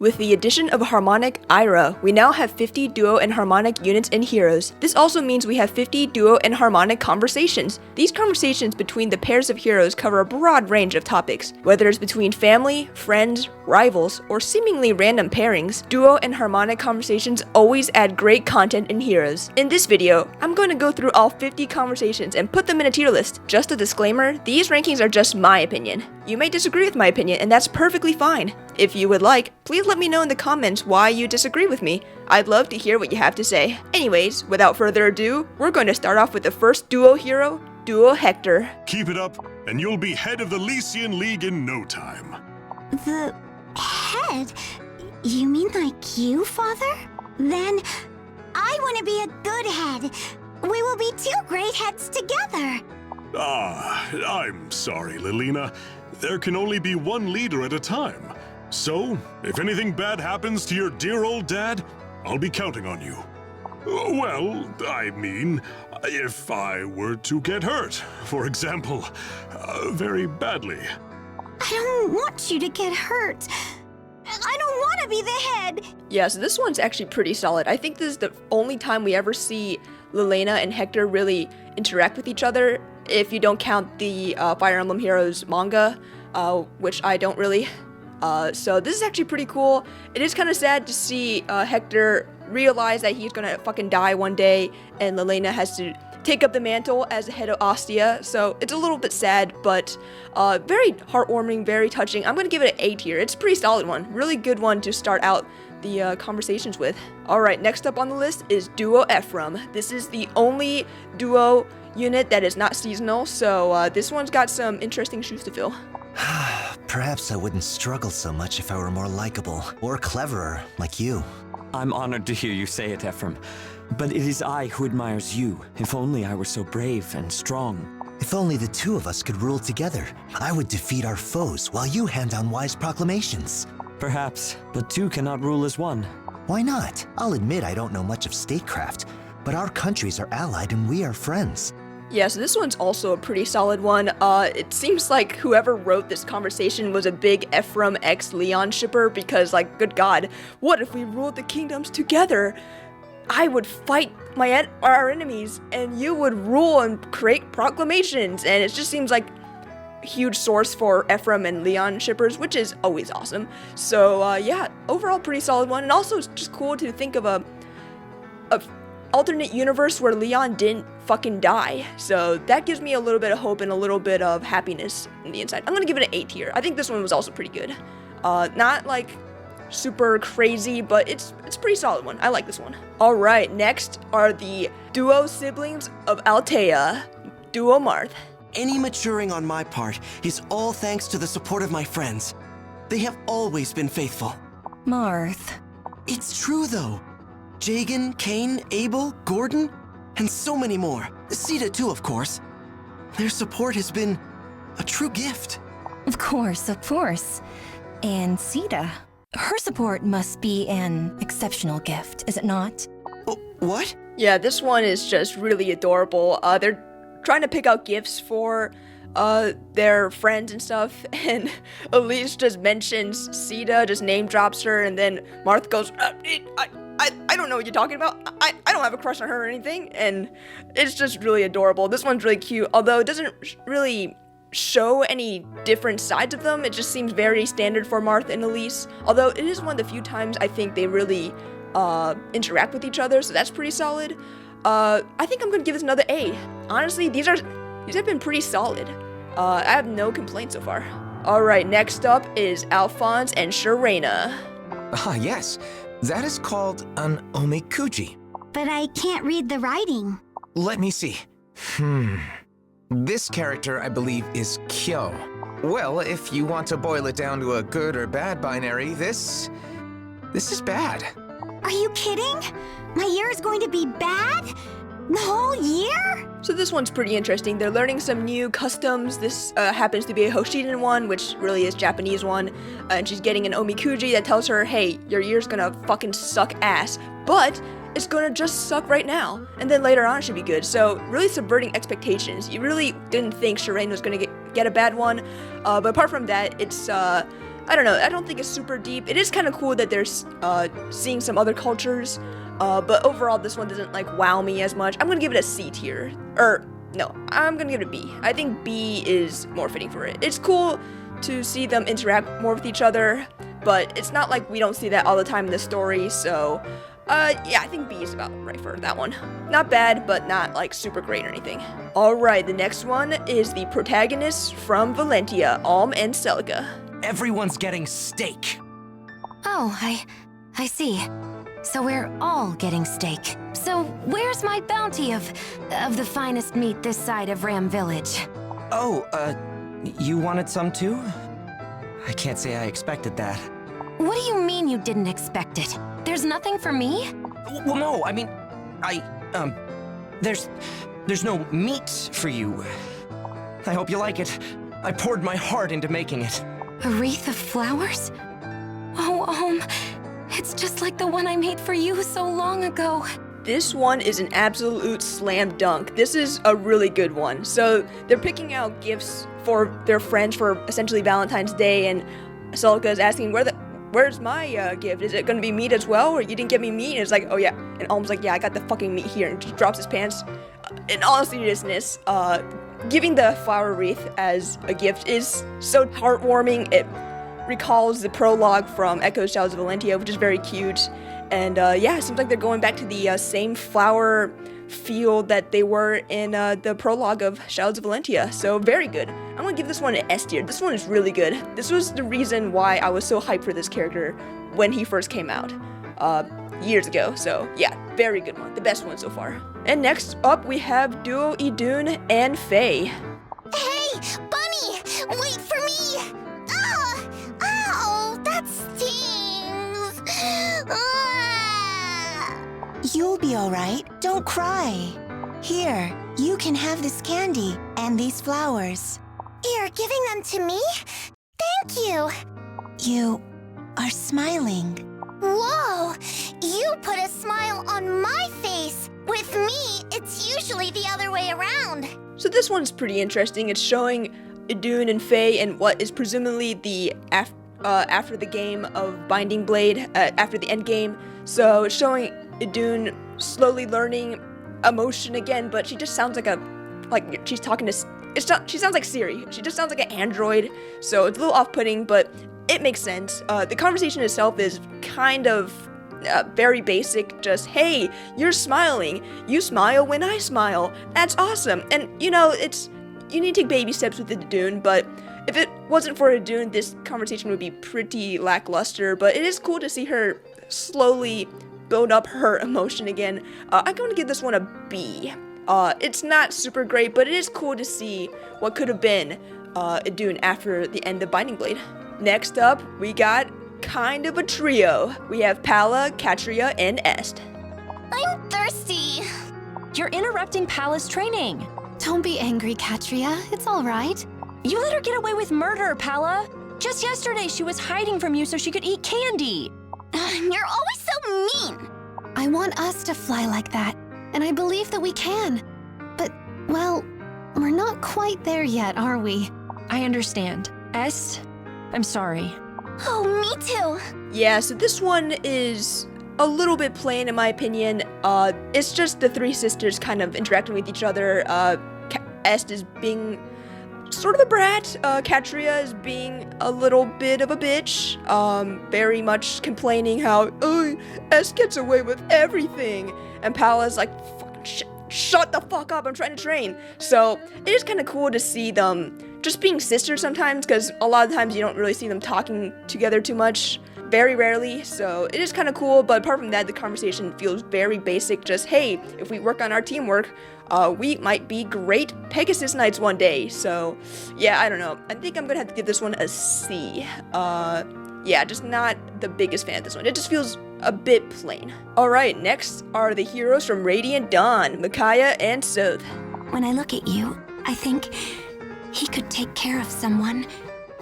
With the addition of Harmonic Aira, we now have 50 Duo and Harmonic units and heroes. This also means we have 50 Duo and Harmonic conversations. These conversations between the pairs of heroes cover a broad range of topics. Whether it's between family, friends, rivals, or seemingly random pairings, Duo and Harmonic conversations always add great content and heroes. In this video, I'm going to go through all 50 conversations and put them in a tier list. Just a disclaimer, these rankings are just my opinion. You may disagree with my opinion, and that's perfectly fine. If you would like, please let me know in the comments why you disagree with me. I'd love to hear what you have to say. Anyways, without further ado, we're going to start off with the first duo hero, Duo Hector. Keep it up, and you'll be head of the Lycian League in no time. The head? You mean like you, Father? Then I want to be a good head. We will be two great heads together. I'm sorry, Lilina. There can only be one leader at a time. So, if anything bad happens to your dear old dad, I'll be counting on you. Well, I mean, if I were to get hurt, for example, very badly. I don't want you to get hurt. I don't want to be the head. Yeah, so this one's actually pretty solid. I think this is the only time we ever see Lilina and Hector really interact with each other, if you don't count the Fire Emblem Heroes manga, which I don't really. So this is actually pretty cool. It is kind of sad to see Hector realize that he's gonna fucking die one day, and Lilina has to take up the mantle as the head of Ostia. So it's a little bit sad, but very heartwarming, very touching. I'm gonna give it an A tier. It's a pretty solid one. Really good one to start out the conversations with. Alright, next up on the list is Duo Ephraim. This is the only duo unit that is not seasonal, so this one's got some interesting shoes to fill. Perhaps I wouldn't struggle so much if I were more likable or cleverer like you. I'm honored to hear you say it, Ephraim. But it is I who admires you. If only I were so brave and strong. If only the two of us could rule together, I would defeat our foes while you hand down wise proclamations. Perhaps, but two cannot rule as one. Why not? I'll admit I don't know much of statecraft, but our countries are allied and we are friends. Yeah, so this one's also a pretty solid one. It seems like whoever wrote this conversation was a big Ephraim x Lyon shipper, because, like, good God, what if we ruled the kingdoms together? I would fight our enemies, and you would rule and create proclamations, and it just seems like a huge source for Ephraim and Lyon shippers, which is always awesome. So, yeah, overall pretty solid one, and also it's just cool to think of a alternate universe where Lyon didn't fucking die. So that gives me a little bit of hope and a little bit of happiness in the inside. I'm gonna give it an A tier. I think this one was also pretty good. Not like super crazy, but it's a pretty solid one. I like this one. All right, next are the duo siblings of Altea, Duo Marth. Any maturing on my part is all thanks to the support of my friends. They have always been faithful. Marth. It's true though. Jagan, Cain, Abel, Gordon, and so many more. Sita too, of course. Their support has been a true gift. Of course, of course. And Sita. Her support must be an exceptional gift, is it not? Oh, what? Yeah, this one is just really adorable. They're trying to pick out gifts for their friends and stuff, and Elice just mentions Sita, just name drops her, and then Marth goes, I don't know what you're talking about. I don't have a crush on her or anything, and it's just really adorable. This one's really cute, although it doesn't really show any different sides of them. It just seems very standard for Marth and Elice, although it is one of the few times I think they really interact with each other, so that's pretty solid. I think I'm gonna give this another A. Honestly, these have been pretty solid. I have no complaints so far. Alright, next up is Alfonse and Sharena. Ah, yes. That is called an omikuji. But I can't read the writing. Let me see. This character, I believe, is Kyo. Well, if you want to boil it down to a good or bad binary, this is bad. Are you kidding? My year is going to be bad? The whole year? So this one's pretty interesting. They're learning some new customs. This happens to be a Hoshidan one, which really is Japanese one. And she's getting an omikuji that tells her, hey, your year's gonna fucking suck ass, but it's gonna just suck right now. And then later on it should be good. So really subverting expectations. You really didn't think Sharena was gonna get a bad one. But apart from that, it's I don't know, I don't think it's super deep. It is kind of cool that they're seeing some other cultures, but overall this one doesn't like wow me as much. I'm gonna give it a C tier, or no, I'm gonna give it a B. I think B is more fitting for it. It's cool to see them interact more with each other, but it's not like we don't see that all the time in the story, so yeah, I think B is about right for that one. Not bad, but not like super great or anything. Alright, the next one is the protagonists from Valentia, Alm and Celica. Everyone's getting steak. Oh, I see. So we're all getting steak. So where's my bounty of the finest meat this side of Ram Village? Oh, you wanted some too? I can't say I expected that. What do you mean you didn't expect it? There's nothing for me? Well, no, I mean, there's no meat for you. I hope you like it. I poured my heart into making it. A wreath of flowers? Oh, it's just like the one I made for you so long ago. This one is an absolute slam dunk. This is a really good one. So they're picking out gifts for their friends for essentially Valentine's Day, and Celica is asking, where's my gift? Is it gonna be meat as well, or you didn't get me meat? And it's like, oh yeah. And Alm's like, yeah, I got the fucking meat here, and just drops his pants. In all seriousness, giving the flower wreath as a gift is so heartwarming. It recalls the prologue from Echo's Shadows of Valentia, which is very cute. And yeah, it seems like they're going back to the same flower field that they were in the prologue of Shadows of Valentia. So very good. I'm gonna give this one an S tier. This one is really good. This was the reason why I was so hyped for this character when he first came out years ago. So yeah, very good one. The best one so far. And next up we have duo Idunn and Fae. Hey, Bunny! Wait for me! Ow! That stings! You'll be alright. Don't cry. Here, you can have this candy and these flowers. You're giving them to me? Thank you! You are smiling. Whoa! You put a smile on my face! With me, it's usually the other way around. So this one's pretty interesting. It's showing Idunn and Fae in what is presumably the after the game of Binding Blade, after the end game. So it's showing Idunn slowly learning emotion again, but she just sounds like she's talking to. She sounds like Siri. She just sounds like an android. So it's a little off-putting, but it makes sense. The conversation itself is kind of very basic. Just, hey, you're smiling. You smile when I smile. That's awesome. And you know, you need to take baby steps with Idunn, but if it wasn't for Idunn, this conversation would be pretty lackluster. But it is cool to see her slowly build up her emotion again. I'm going to give this one a B. It's not super great, but it is cool to see what could have been Idunn after the end of Binding Blade. Next up, we got kind of a trio. We have Palla, Catria, and Est. I'm thirsty. You're interrupting Palla's training. Don't be angry, Catria. It's all right. You let her get away with murder, Palla. Just yesterday, she was hiding from you so she could eat candy. You're always so mean. I want us to fly like that, and I believe that we can. But, well, we're not quite there yet, are we? I understand. Est, I'm sorry. Oh, me too. Yeah, so this one is a little bit plain in my opinion. It's just the three sisters kind of interacting with each other. Est is being sort of a brat. Catria is being a little bit of a bitch. Very much complaining how, oh, Est gets away with everything. And Palla's like, fucking shut the fuck up, I'm trying to train. So it is kind of cool to see them just being sisters sometimes, because a lot of times you don't really see them talking together too much. Very rarely, so it is kind of cool, but apart from that, the conversation feels very basic. Just, hey, if we work on our teamwork, we might be great Pegasus Knights one day. So, yeah, I don't know. I think I'm gonna have to give this one a C. Yeah, just not the biggest fan of this one. It just feels a bit plain. Alright, next are the heroes from Radiant Dawn, Micaiah and Sothe. When I look at you, I think he could take care of someone.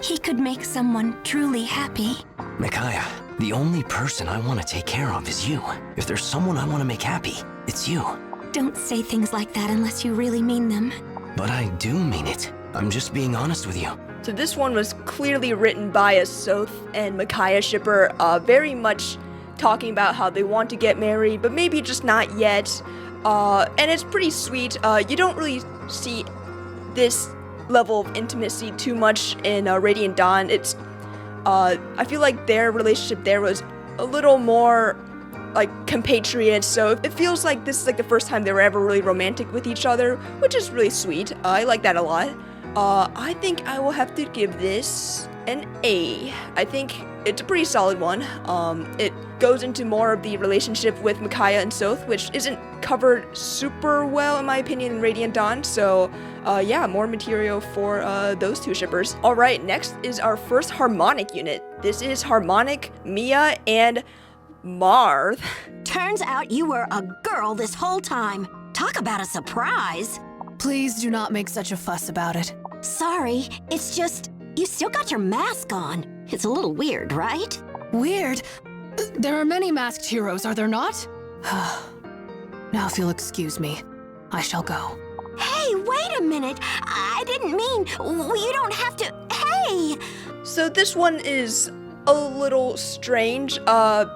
He could make someone truly happy. Micaiah, the only person I want to take care of is you. If there's someone I want to make happy, it's you. Don't say things like that unless you really mean them. But I do mean it. I'm just being honest with you. So this one was clearly written by a Sothe and Micaiah shipper, very much talking about how they want to get married, but maybe just not yet. And it's pretty sweet. You don't really see this level of intimacy too much in Radiant Dawn. It's I feel like their relationship there was a little more like compatriots, so it feels like this is like the first time they were ever really romantic with each other, which is really sweet. I like that a lot. I think I will have to give this an A. I think it's a pretty solid one. It goes into more of the relationship with Micaiah and Sothe, which isn't covered super well in my opinion in Radiant Dawn, so yeah, more material for those two shippers. Alright, next is our first Harmonic unit. This is Harmonic, Mia, and Marth. Turns out you were a girl this whole time. Talk about a surprise. Please do not make such a fuss about it. Sorry, it's just, you still got your mask on. It's a little weird, right? Weird? There are many masked heroes, are there not? Now if you'll excuse me, I shall go. Hey, wait a minute. I didn't mean, you don't have to, hey! So this one is a little strange.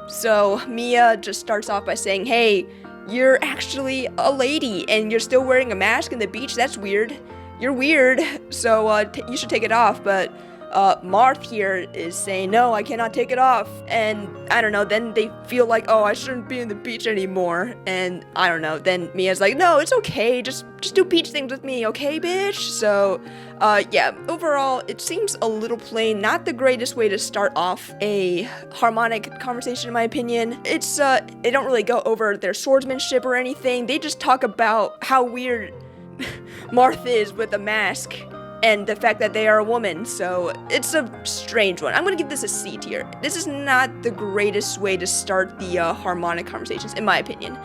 So Mia just starts off by saying, hey, you're actually a lady and you're still wearing a mask in the beach. That's weird. You're weird, so you should take it off. But Marth here is saying, no, I cannot take it off. And I don't know, then they feel like, oh, I shouldn't be in the beach anymore. And I don't know, then Mia's like, no, it's okay, just do beach things with me, okay, bitch? So, yeah, overall, it seems a little plain, not the greatest way to start off a Harmonic conversation, in my opinion. It's, they don't really go over their swordsmanship or anything, they just talk about how weird Marth is with a mask and the fact that they are a woman, so it's a strange one. I'm gonna give this a C tier. This is not the greatest way to start the Harmonic conversations, in my opinion.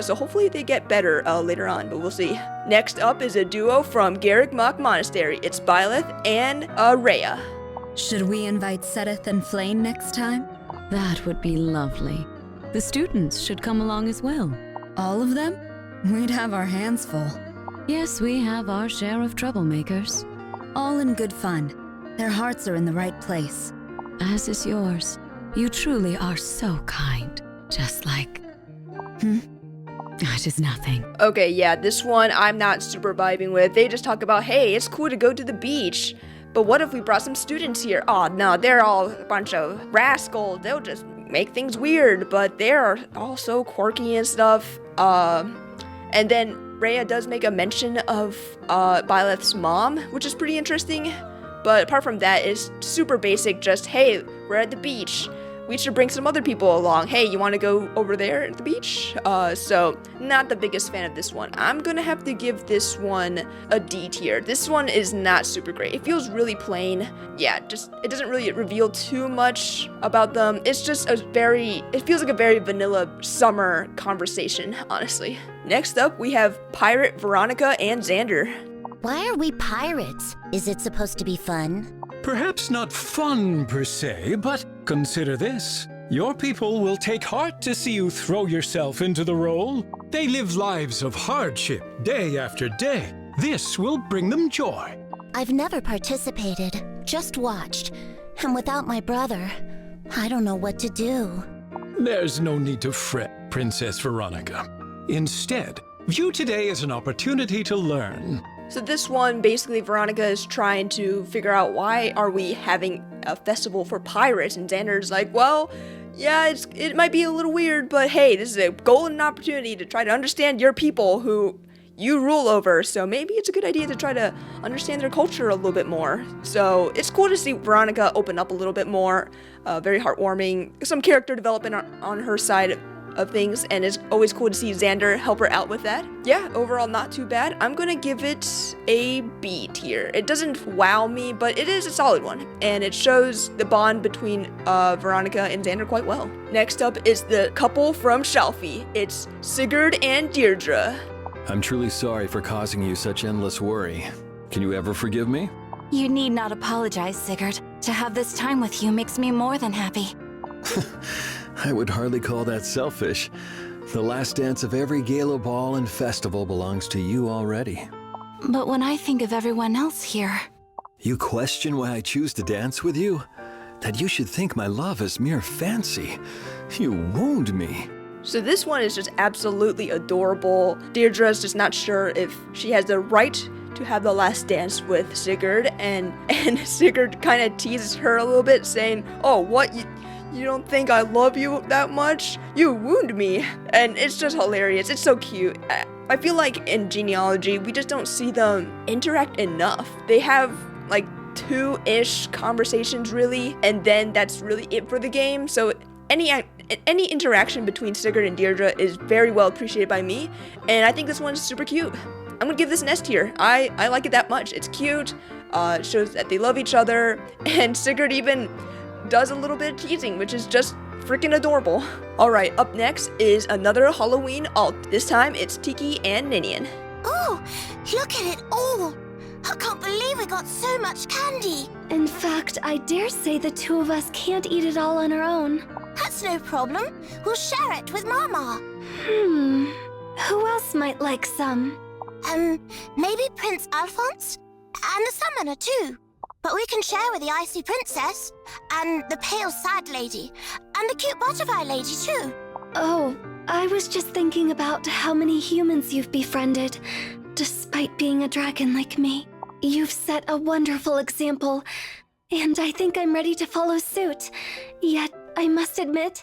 So hopefully they get better later on, but we'll see. Next up is a duo from Garreg Mach Monastery. It's Byleth and Rhea. Should we invite Seteth and Flame next time? That would be lovely. The students should come along as well. All of them? We'd have our hands full. Yes, we have our share of troublemakers. All in good fun. Their hearts are in the right place. As is yours. You truly are so kind. Just like... It is nothing. Okay, yeah, this one I'm not super vibing with. They just talk about, hey, it's cool to go to the beach, but what if we brought some students here? Oh, no, they're all a bunch of rascals. They'll just make things weird, but they're all so quirky and stuff. And then Rhea does make a mention of Byleth's mom, which is pretty interesting. But apart from that, it's super basic, just, hey, we're at the beach. We should bring some other people along. Hey, you want to go over there at the beach? So, not the biggest fan of this one. I'm gonna have to give this one a D tier. This one is not super great. It feels really plain. Yeah, just, it doesn't really reveal too much about them. It's just it feels like a very vanilla summer conversation, honestly. Next up, we have Pirate Veronica and Xander. Why are we pirates? Is it supposed to be fun? Perhaps not fun per se, but consider this. Your people will take heart to see you throw yourself into the role. They live lives of hardship day after day. This will bring them joy. I've never participated, just watched. And without my brother, I don't know what to do. There's no need to fret, Princess Veronica. Instead, view today as an opportunity to learn. So this one, basically, Veronica is trying to figure out why are we having a festival for pirates, and Xander's like, well, yeah, it might be a little weird, but hey, this is a golden opportunity to try to understand your people who you rule over, so maybe it's a good idea to try to understand their culture a little bit more. So it's cool to see Veronica open up a little bit more, very heartwarming, some character development on her side of things, and it's always cool to see Xander help her out with that. Yeah, overall not too bad. I'm gonna give it a B tier. It doesn't wow me, but it is a solid one, and it shows the bond between Veronica and Xander quite well. Next up is the couple from Shalfie. It's Sigurd and Deirdre. I'm truly sorry for causing you such endless worry. Can you ever forgive me? You need not apologize, Sigurd. To have this time with you makes me more than happy. I would hardly call that selfish. The last dance of every gala ball and festival belongs to you already. But when I think of everyone else here... You question why I choose to dance with you? That you should think my love is mere fancy. You wound me. So this one is just absolutely adorable. Deirdre's just not sure if she has the right to have the last dance with Sigurd, and Sigurd kind of teases her a little bit, saying, "Oh, what, you don't think I love you that much? You wound me." And it's just hilarious. It's so cute. I feel like in Genealogy, we just don't see them interact enough. They have like 2-ish conversations really, and then that's really it for the game. So any interaction between Sigurd and Deirdre is very well appreciated by me, and I think this one's super cute. I'm gonna give this an S tier. I like it that much. It's cute, it shows that they love each other, and Sigurd even does a little bit of teasing, which is just freaking adorable. Alright, up next is another Halloween alt. This time it's Tiki and Ninian. Oh, look at it all! I can't believe we got so much candy! In fact, I dare say the two of us can't eat it all on our own. That's no problem. We'll share it with Mama. Who else might like some? Maybe Prince Alfonse? And the Summoner too. But we can share with the Icy Princess, and the Pale Sad Lady, and the Cute Butterfly Lady too. Oh, I was just thinking about how many humans you've befriended, despite being a dragon like me. You've set a wonderful example, and I think I'm ready to follow suit. Yet, I must admit,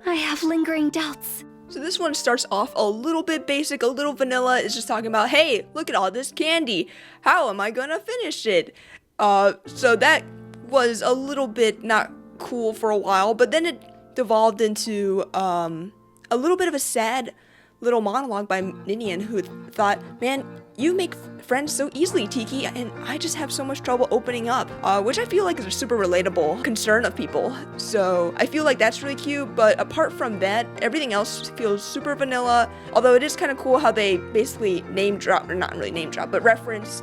I have lingering doubts. So this one starts off a little bit basic, a little vanilla. It's just talking about, hey, look at all this candy. How am I gonna finish it? So that was a little bit not cool for a while, but then it devolved into a little bit of a sad little monologue by Ninian, who thought, man, you make friends so easily, Tiki, and I just have so much trouble opening up, which I feel like is a super relatable concern of people. So I feel like that's really cute, but apart from that, everything else feels super vanilla, although it is kind of cool how they basically name drop, or not really name drop, but reference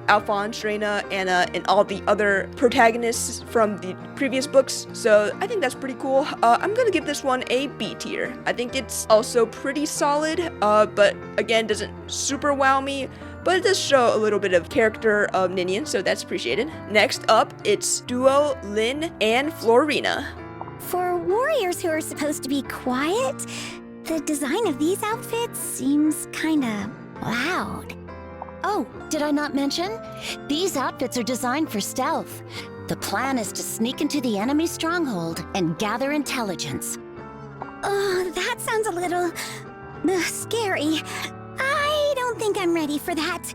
Alfonse, Sharena, Anna, and all the other protagonists from the previous books. So I think that's pretty cool. I'm gonna give this one a B tier. I think it's also pretty solid, but again, doesn't super wow me, but it does show a little bit of character of Ninian, so that's appreciated. Next up, it's Duo, Lyn and Florina. For warriors who are supposed to be quiet, the design of these outfits seems kinda loud. Oh, did I not mention? These outfits are designed for stealth. The plan is to sneak into the enemy stronghold and gather intelligence. Oh, that sounds a little scary. I don't think I'm ready for that.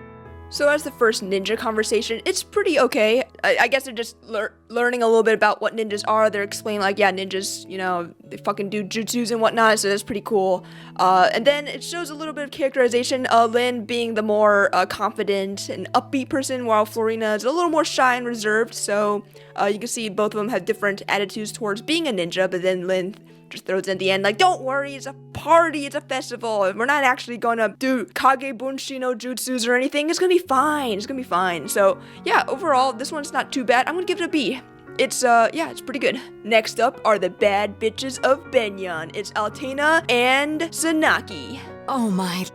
So as the first ninja conversation, it's pretty okay. I guess they're just learning a little bit about what ninjas are. They're explaining like, yeah, ninjas, you know, they fucking do jutsus and whatnot, so that's pretty cool. And then it shows a little bit of characterization of Lyn being the more confident and upbeat person, while Florina is a little more shy and reserved. So you can see both of them have different attitudes towards being a ninja, but then Lyn just throws in the end like, don't worry, it's a party, it's a festival, we're not actually gonna do kage bunshi no jutsus or anything, it's gonna be fine, it's gonna be fine. So yeah, overall this one's not too bad. I'm gonna give it a B. It's yeah, it's pretty good. Next up are the bad bitches of Benyon. It's Altena and Sanaki. Oh my,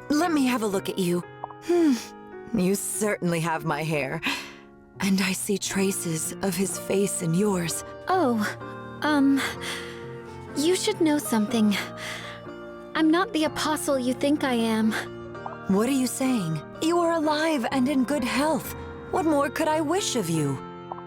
let me have a look at you. You certainly have my hair, and I see traces of his face in yours. Oh, you should know something. I'm not the apostle you think I am. What are you saying? You are alive and in good health. What more could I wish of you?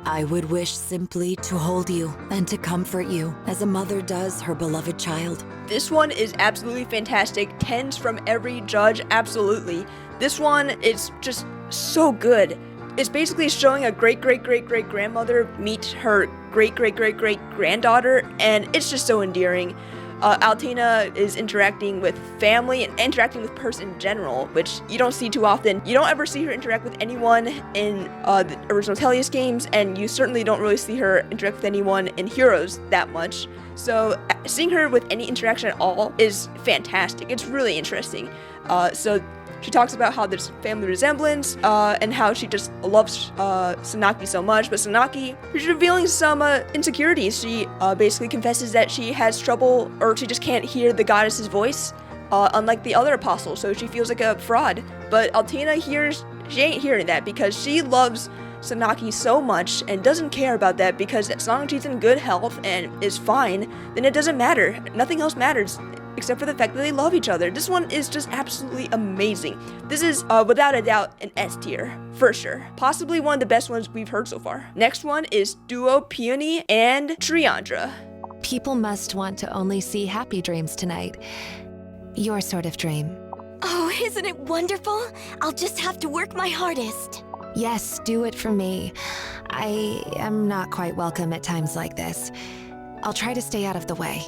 I would wish simply to hold you and to comfort you, as a mother does her beloved child. This one is absolutely fantastic. 10s from every judge, absolutely. This one is just so good. It's basically showing a great-great-great-great-grandmother meet her great-great-great-great-granddaughter, and it's just so endearing. Altena is interacting with family and interacting with Purse in general, which you don't see too often. You don't ever see her interact with anyone in the original Tellius games, and you certainly don't really see her interact with anyone in Heroes that much. So seeing her with any interaction at all is fantastic. It's really interesting. So she talks about how there's family resemblance, and how she just loves Sanaki so much, but Sanaki is revealing some insecurities. She basically confesses that she has trouble, or she just can't hear the goddess's voice, unlike the other apostles, so she feels like a fraud. But Altena she ain't hearing that, because she loves Sanaki so much and doesn't care about that because as long as she's in good health and is fine, then it doesn't matter. Nothing else matters except for the fact that they love each other. This one is just absolutely amazing. This is, without a doubt, an S tier, for sure. Possibly one of the best ones we've heard so far. Next one is Duo Peony and Triandra. People must want to only see happy dreams tonight. Your sort of dream. Oh, isn't it wonderful? I'll just have to work my hardest. Yes, do it for me. I am not quite welcome at times like this. I'll try to stay out of the way.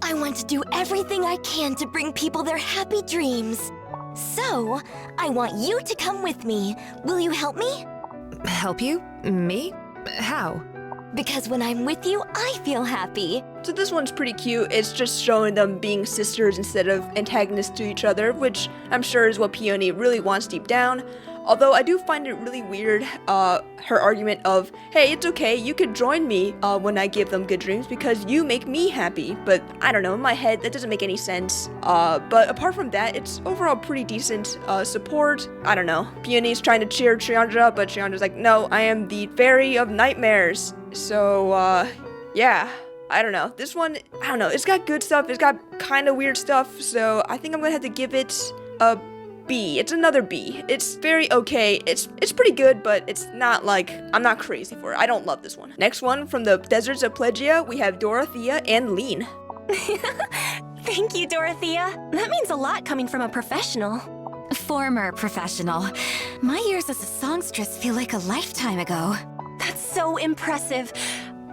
I want to do everything I can to bring people their happy dreams. So, I want you to come with me. Will you help me? Help you? Me? How? Because when I'm with you, I feel happy. So this one's pretty cute. It's just showing them being sisters instead of antagonists to each other, which I'm sure is what Peony really wants deep down. Although I do find it really weird, her argument of, hey, it's okay, you could join me when I give them good dreams because you make me happy. But I don't know, in my head, that doesn't make any sense. But apart from that, it's overall pretty decent support. I don't know. Peony's trying to cheer Triandra, but Triandra's like, no, I am the fairy of nightmares. So, yeah. I don't know. This one, I don't know. It's got good stuff. It's got kind of weird stuff. So I think I'm gonna have to give it a B. It's another B. It's very okay. It's pretty good, but it's not like, I'm not crazy for it. I don't love this one. Next one, from the deserts of Plegia, we have Dorothea and Lene. Thank you, Dorothea. That means a lot coming from a professional. Former professional. My years as a songstress feel like a lifetime ago. That's so impressive.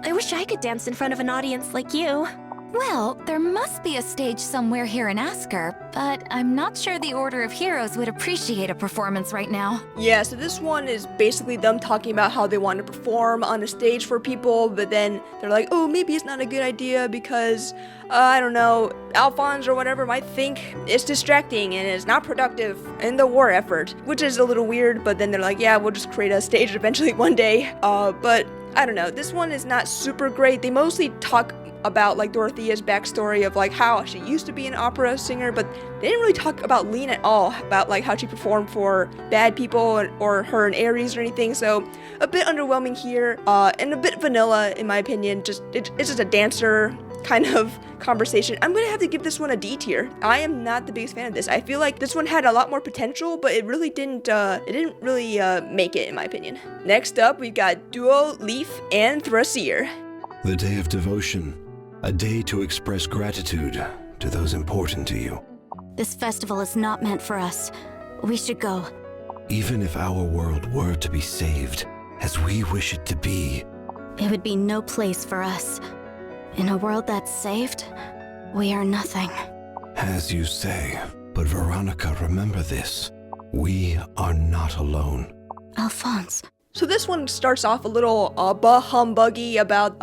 I wish I could dance in front of an audience like you. Well, there must be a stage somewhere here in Asker, but I'm not sure the Order of Heroes would appreciate a performance right now. Yeah, so this one is basically them talking about how they want to perform on a stage for people, but then they're like, oh, maybe it's not a good idea because, I don't know, Alfonse or whatever might think it's distracting and it's not productive in the war effort, which is a little weird, but then they're like, yeah, we'll just create a stage eventually one day. But I don't know, this one is not super great. They mostly talk about like Dorothea's backstory of like how she used to be an opera singer, but they didn't really talk about Lene at all, about like how she performed for bad people or her and Ares or anything. So a bit underwhelming here, and a bit vanilla in my opinion. It's just a dancer kind of conversation. I'm gonna have to give this one a D tier. I am not the biggest fan of this. I feel like this one had a lot more potential, but it really didn't really make it in my opinion. Next up, we've got Duo, Leif, and Thrasir. The Day of Devotion. A day to express gratitude to those important to you. This festival is not meant for us. We should go. Even if our world were to be saved, as we wish it to be, it would be no place for us. In a world that's saved, we are nothing. As you say, but Veronica, remember this. We are not alone. Alfonse. So this one starts off a little humbuggy about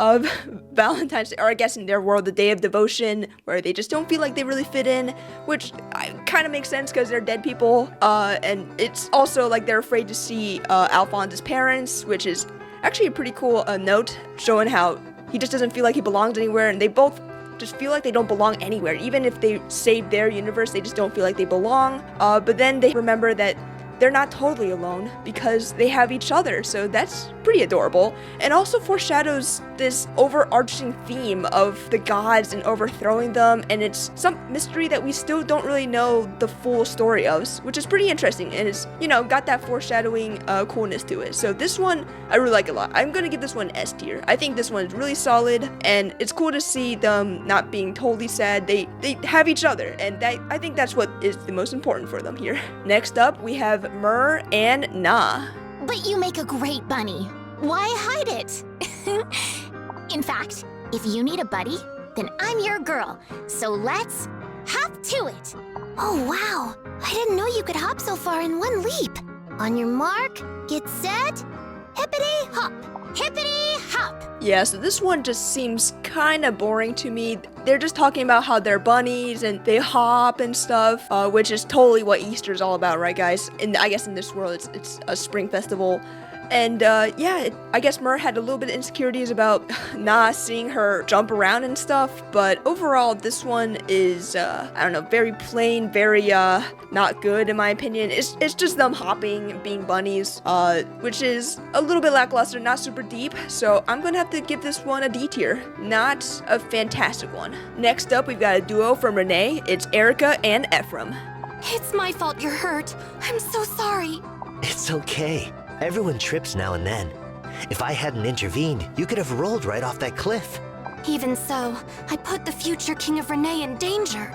Valentine's Day, or I guess in their world, the Day of Devotion, where they just don't feel like they really fit in, which kind of makes sense because they're dead people, and it's also like they're afraid to see Alfonse's parents, which is actually a pretty cool note, showing how he just doesn't feel like he belongs anywhere, and they both just feel like they don't belong anywhere. Even if they save their universe, they just don't feel like they belong, but then they remember that they're not totally alone because they have each other, so that's pretty adorable. And also foreshadows this overarching theme of the gods and overthrowing them, and it's some mystery that we still don't really know the full story of, which is pretty interesting, and it's, you know, got that foreshadowing coolness to it. So this one, I really like a lot. I'm gonna give this one S tier. I think this one is really solid, and it's cool to see them not being totally sad. They have each other, and I think that's what is the most important for them here. Next up, we have Myrrh and Nah. But you make a great bunny. Why hide it? In fact, if you need a buddy, then I'm your girl. So let's hop to it. Oh, wow. I didn't know you could hop so far in one leap. On your mark, get set, hippity hop. Hippity hop. Yeah, so this one just seems kind of boring to me. They're just talking about how they're bunnies and they hop and stuff, which is totally what Easter's all about, right, guys? And I guess in this world, it's a spring festival. And yeah, I guess Myrrh had a little bit of insecurities about Nah seeing her jump around and stuff, but overall this one is, I don't know, very plain, very not good in my opinion. It's just them hopping, being bunnies, which is a little bit lackluster, not super deep, so I'm gonna have to give this one a D tier. Not a fantastic one. Next up, we've got a duo from Renee. It's Eirika and Ephraim. It's my fault you're hurt. I'm so sorry. It's okay. Everyone trips now and then. If I hadn't intervened, you could have rolled right off that cliff. Even so, I put the future King of Renee in danger.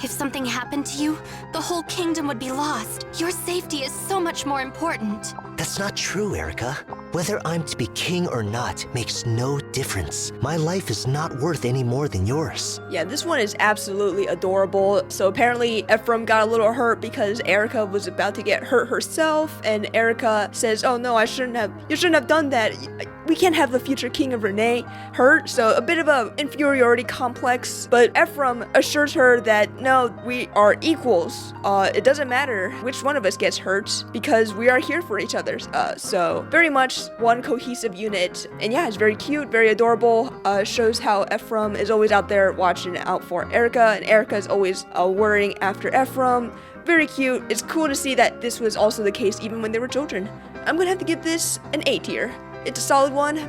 If something happened to you, the whole kingdom would be lost. Your safety is so much more important. That's not true, Eirika. Whether I'm to be king or not makes no difference. My life is not worth any more than yours. Yeah, this one is absolutely adorable. So apparently Ephraim got a little hurt because Eirika was about to get hurt herself, and Eirika says, "Oh no, you shouldn't have done that. We can't have the future king of Renee hurt." So a bit of a inferiority complex, but Ephraim assures her that no, we are equals. It doesn't matter which one of us gets hurt because we are here for each other. So very much one cohesive unit, and yeah, it's very cute, very adorable. Shows how Ephraim is always out there watching out for Eirika, and Eirika is always worrying after Ephraim. Very cute. It's cool to see that this was also the case even when they were children. I'm gonna have to give this an A tier. It's a solid one,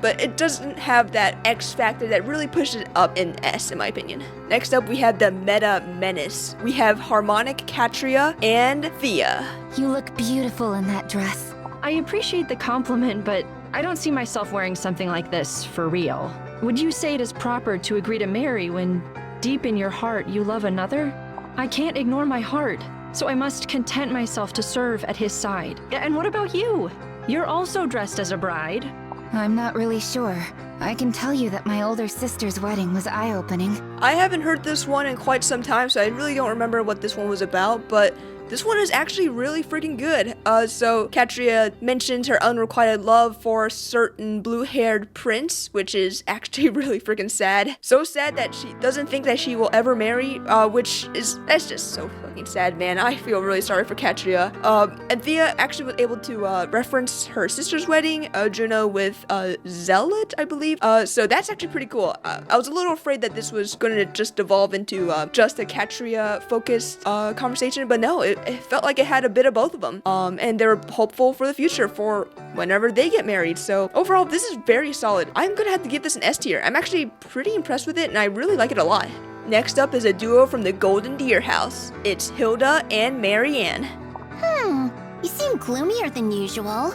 but it doesn't have that X factor that really pushes it up in S, in my opinion. Next up, we have the Meta Menace. We have Harmonic, Catria, and Thea. You look beautiful in that dress. I appreciate the compliment, but I don't see myself wearing something like this for real. Would you say it is proper to agree to marry when deep in your heart you love another? I can't ignore my heart, so I must content myself to serve at his side. And what about you? You're also dressed as a bride. I'm not really sure. I can tell you that my older sister's wedding was eye-opening. I haven't heard this one in quite some time, so I really don't remember what this one was about, but this one is actually really freaking good. So Catria mentions her unrequited love for a certain blue-haired prince, which is actually really freaking sad. So sad that she doesn't think that she will ever marry, that's just so fucking sad, man. I feel really sorry for Catria. And Thea actually was able to reference her sister's wedding, Juno with Zealot, I believe. So that's actually pretty cool. I was a little afraid that this was going to just devolve into just a Catria-focused conversation, but no, it felt like it had a bit of both of them. And they're hopeful for the future for whenever they get married. So overall, this is very solid. I'm gonna have to give this an S tier. I'm actually pretty impressed with it, and I really like it a lot. Next up is a duo from the Golden Deer House. It's Hilda and Marianne. You seem gloomier than usual.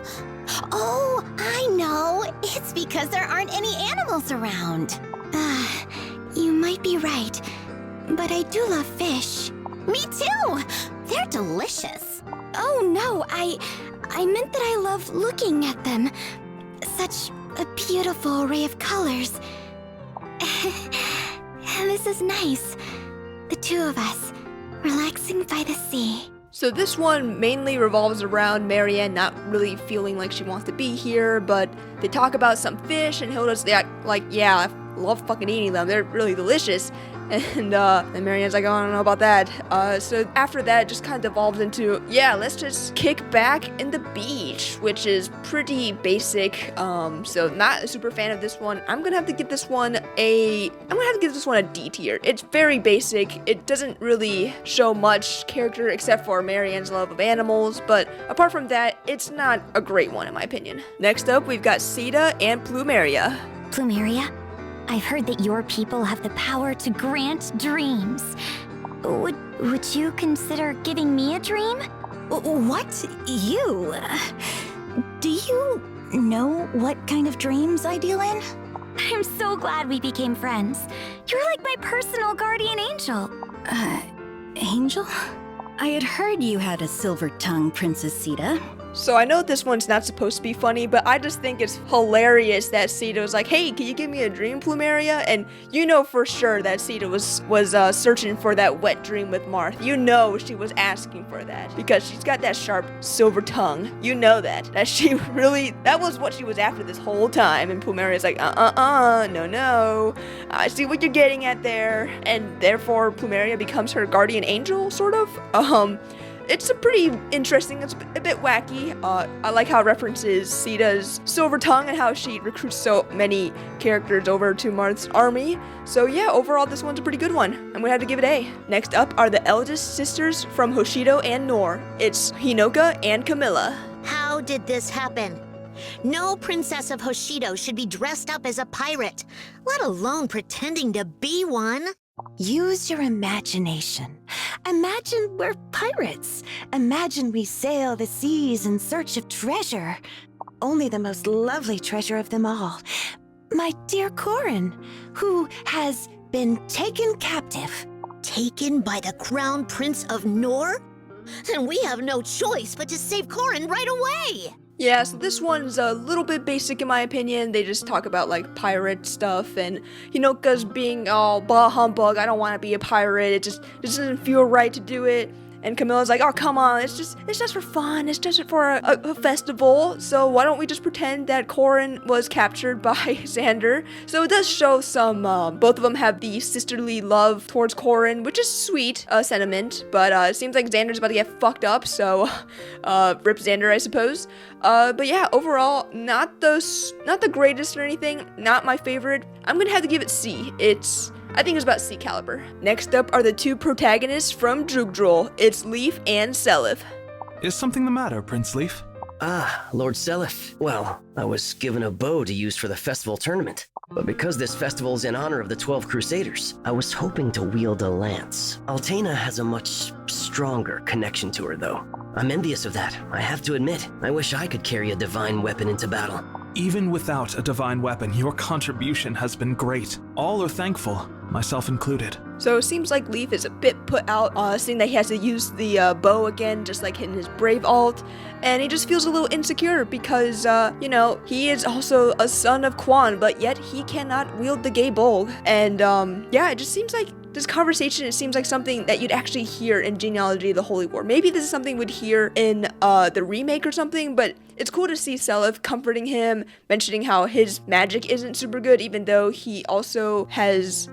Oh, I know. It's because there aren't any animals around. You might be right, but I do love fish. Me too! They're delicious. Oh no, I meant that I love looking at them. Such a beautiful array of colors. This is nice. The two of us, relaxing by the sea. So this one mainly revolves around Marianne not really feeling like she wants to be here, but they talk about some fish, and Hilda's like, yeah, I love fucking eating them. They're really delicious. And Marianne's like, oh, I don't know about that. So after that, it just kind of devolves into, yeah, let's just kick back in the beach, which is pretty basic. So not a super fan of this one. I'm gonna have to give this one a D tier. It's very basic. It doesn't really show much character except for Marianne's love of animals, but apart from that, it's not a great one in my opinion. Next up, we've got Caeda and Plumeria. Plumeria? I've heard that your people have the power to grant dreams. Would you consider giving me a dream? What? You? Do you know what kind of dreams I deal in? I'm so glad we became friends. You're like my personal guardian angel. Angel? I had heard you had a silver tongue, Princess Caeda. So I know this one's not supposed to be funny, but I just think it's hilarious that Caeda was like, hey, can you give me a dream, Plumeria? And you know for sure that Caeda was searching for that wet dream with Marth. You know she was asking for that because she's got that sharp silver tongue. You know that she really, that was what she was after this whole time. And Plumeria's like, no. I see what you're getting at there. And therefore Plumeria becomes her guardian angel, sort of. it's a pretty interesting, it's a bit wacky. I like how it references Sita's silver tongue and how she recruits so many characters over to Marth's army. So yeah, overall this one's a pretty good one. I'm gonna have to give it A. Next up are the eldest sisters from Hoshido and Nor. It's Hinoka and Camilla. How did this happen? No princess of Hoshido should be dressed up as a pirate, let alone pretending to be one. Use your imagination. Imagine we're pirates. Imagine we sail the seas in search of treasure. Only the most lovely treasure of them all. My dear Corin, who has been taken captive. Taken by the Crown Prince of Nor? Then we have no choice but to save Corin right away! Yeah, so this one's a little bit basic in my opinion. They just talk about like pirate stuff, and Hinoka's being all bah humbug, I don't want to be a pirate, it just doesn't feel right to do it. And Camilla's like, oh come on, it's just for fun, it's just for a festival, so why don't we just pretend that Corin was captured by Xander? So it does show some, both of them have the sisterly love towards Corin, which is sweet sentiment, but it seems like Xander's about to get fucked up, so rip Xander, I suppose. But yeah, overall, not the greatest or anything, not my favorite. I'm gonna have to give it C. I think it's about C caliber. Next up are the two protagonists from Drugdrol. It's Leif and Seliph. Is something the matter, Prince Leif? Ah, Lord Seliph. Well, I was given a bow to use for the festival tournament. But because this festival is in honor of the 12 Crusaders, I was hoping to wield a lance. Altena has a much stronger connection to her, though. I'm envious of that, I have to admit. I wish I could carry a divine weapon into battle. Even without a divine weapon, your contribution has been great. All are thankful, myself included. So it seems like Leif is a bit put out, seeing that he has to use the bow again, just like in his Brave alt, and he just feels a little insecure because, you know, he is also a son of Quan, but yet he cannot wield the gay bow. And, yeah, it just seems like this conversation, it seems like something that you'd actually hear in Genealogy of the Holy War. Maybe this is something we'd hear in the remake or something, but it's cool to see Seliph comforting him, mentioning how his magic isn't super good, even though he also has,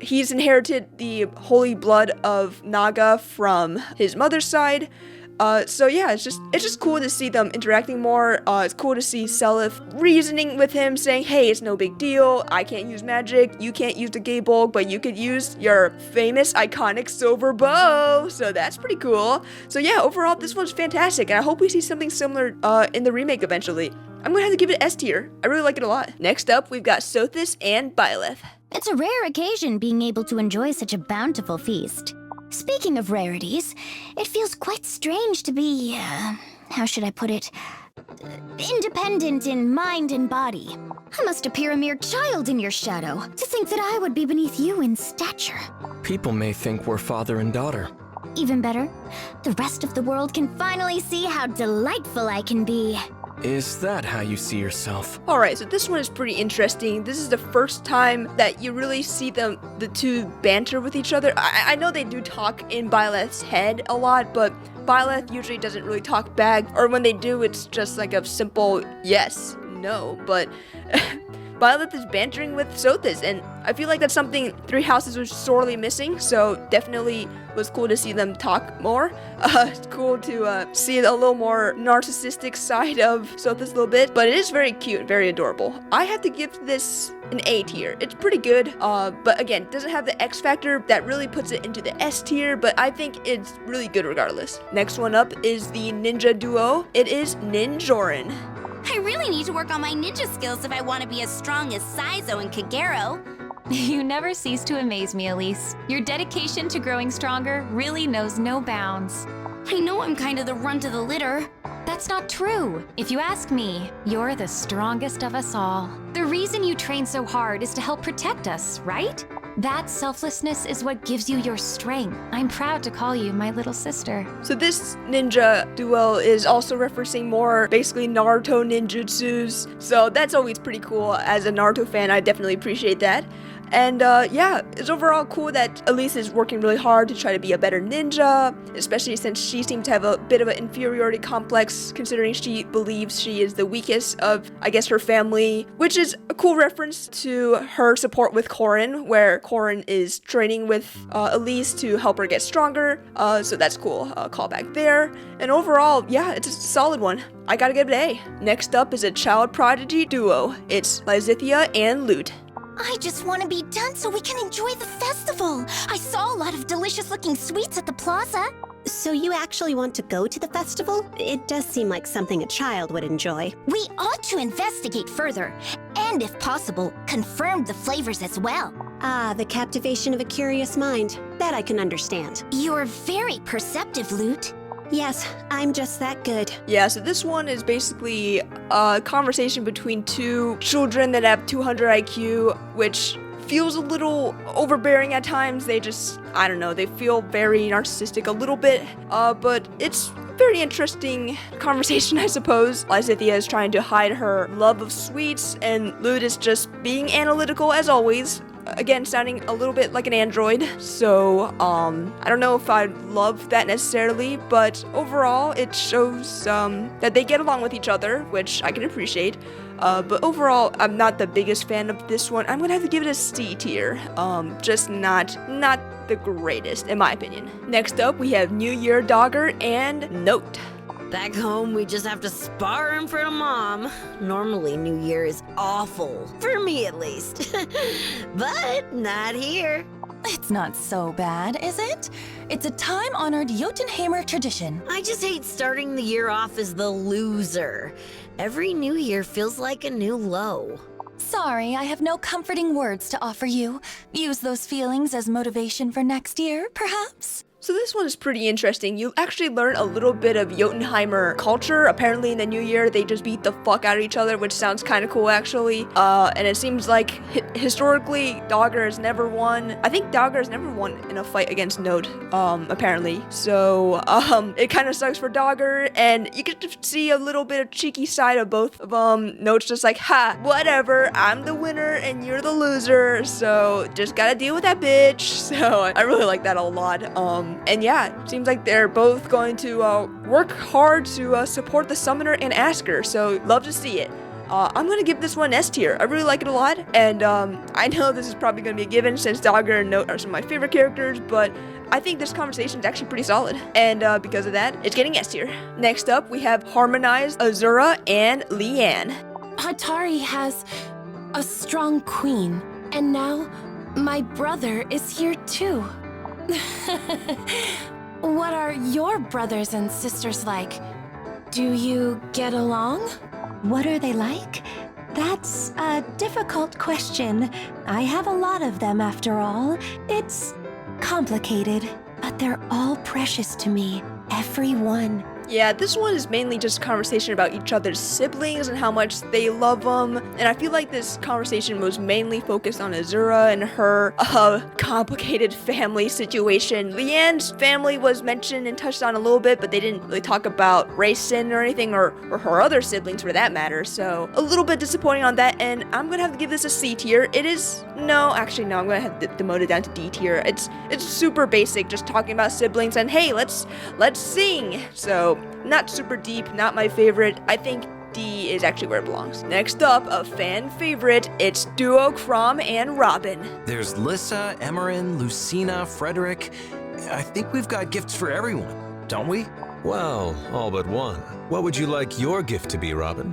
he's inherited the holy blood of Naga from his mother's side. So yeah, it's just cool to see them interacting more. It's cool to see Seliph reasoning with him, saying, hey, it's no big deal, I can't use magic, you can't use the gay bulk, but you could use your famous, iconic silver bow, so that's pretty cool. So yeah, overall, this one's fantastic, and I hope we see something similar in the remake eventually. I'm gonna have to give it S tier. I really like it a lot. Next up, we've got Sothis and Byleth. It's a rare occasion being able to enjoy such a bountiful feast. Speaking of rarities, it feels quite strange to be, how should I put it, independent in mind and body. I must appear a mere child in your shadow, to think that I would be beneath you in stature. People may think we're father and daughter. Even better, the rest of the world can finally see how delightful I can be. Is that how you see yourself? Alright, so this one is pretty interesting. This is the first time that you really see the two banter with each other. I know they do talk in Byleth's head a lot, but Byleth usually doesn't really talk back, or when they do, it's just like a simple yes, no, but Byleth is bantering with Sothis, and I feel like that's something Three Houses was sorely missing, so definitely was cool to see them talk more. It's cool to see a little more narcissistic side of Sothis a little bit, but it is very cute, very adorable. I have to give this an A tier. It's pretty good, but again, it doesn't have the X factor that really puts it into the S tier, but I think it's really good regardless. Next one up is the ninja duo. It is Ninjorin. I really need to work on my ninja skills if I want to be as strong as Saizo and Kagero. You never cease to amaze me, Elice. Your dedication to growing stronger really knows no bounds. I know I'm kind of the runt of the litter. That's not true. If you ask me, you're the strongest of us all. The reason you train so hard is to help protect us, right? That selflessness is what gives you your strength. I'm proud to call you my little sister. So this ninja duo is also referencing more basically Naruto ninjutsus. So that's always pretty cool. As a Naruto fan, I definitely appreciate that. And yeah, it's overall cool that Elice is working really hard to try to be a better ninja, especially since she seems to have a bit of an inferiority complex, considering she believes she is the weakest of, I guess, her family, which is a cool reference to her support with Corin, where Corin is training with Elice to help her get stronger, so that's cool, callback there. And overall, yeah, it's a solid one. I gotta give it an A. Next up is a child prodigy duo. It's Lysithea and Lute. I just want to be done so we can enjoy the festival. I saw a lot of delicious looking sweets at the plaza. So you actually want to go to the festival? It does seem like something a child would enjoy. We ought to investigate further, and if possible, confirm the flavors as well. Ah, the captivation of a curious mind. That I can understand. You're very perceptive, Lute. Yes, I'm just that good. Yeah, so this one is basically a conversation between two children that have 200 IQ, which feels a little overbearing at times. They just, I don't know, they feel very narcissistic a little bit, but it's very interesting conversation, I suppose. Lysithea is trying to hide her love of sweets, and Lute is just being analytical as always. Again, sounding a little bit like an android, so I don't know if I love that necessarily, but overall it shows that they get along with each other, which I can appreciate. But overall, I'm not the biggest fan of this one. I'm gonna have to give it a C tier. Just not the greatest, in my opinion. Next up, we have New Year Daggr and Nótt. Back home, we just have to spar in front of Mom. Normally, New Year is awful. For me, at least. But not here. It's not so bad, is it? It's a time-honored Jotunheimer tradition. I just hate starting the year off as the loser. Every new year feels like a new low. Sorry, I have no comforting words to offer you. Use those feelings as motivation for next year, perhaps? So this one is pretty interesting. You actually learn a little bit of Jotunheimer culture. Apparently in the new year, they just beat the fuck out of each other, which sounds kind of cool actually. And it seems like historically, Daggr has never won. I think Daggr has never won in a fight against Nótt, apparently. So, it kind of sucks for Daggr, and you get to see a little bit of cheeky side of both of them. Nótt's just like, ha, whatever, I'm the winner and you're the loser, so just gotta deal with that bitch. So, I really like that a lot. And yeah, seems like they're both going to work hard to support the summoner and Asker, so love to see it. I'm gonna give this one S tier. I really like it a lot, and I know this is probably gonna be a given since Daggr and Nótt are some of my favorite characters, but I think this conversation is actually pretty solid, and because of that, it's getting S tier. Next up, we have harmonized Azura and Leanne. Hatari has a strong queen, and now my brother is here too. What are your brothers and sisters like? Do you get along? What are they like? That's a difficult question. I have a lot of them after all. It's complicated, but they're all precious to me. Every one. Yeah, this one is mainly just a conversation about each other's siblings and how much they love them. And I feel like this conversation was mainly focused on Azura and her complicated family situation. Leanne's family was mentioned and touched on a little bit, but they didn't really talk about race sin or anything, or her other siblings for that matter. So a little bit disappointing on that, and I'm gonna have to give this a C tier. It is, no, actually no, I'm gonna have to demote it down to D tier. It's super basic, just talking about siblings and hey, let's sing. So not super deep, not my favorite. I think D is actually where it belongs. Next up, a fan favorite, it's duo Chrom and Robin. There's Lissa, Emerin, Lucina, Frederick. I think we've got gifts for everyone, don't we? Well, all but one. What would you like your gift to be, Robin?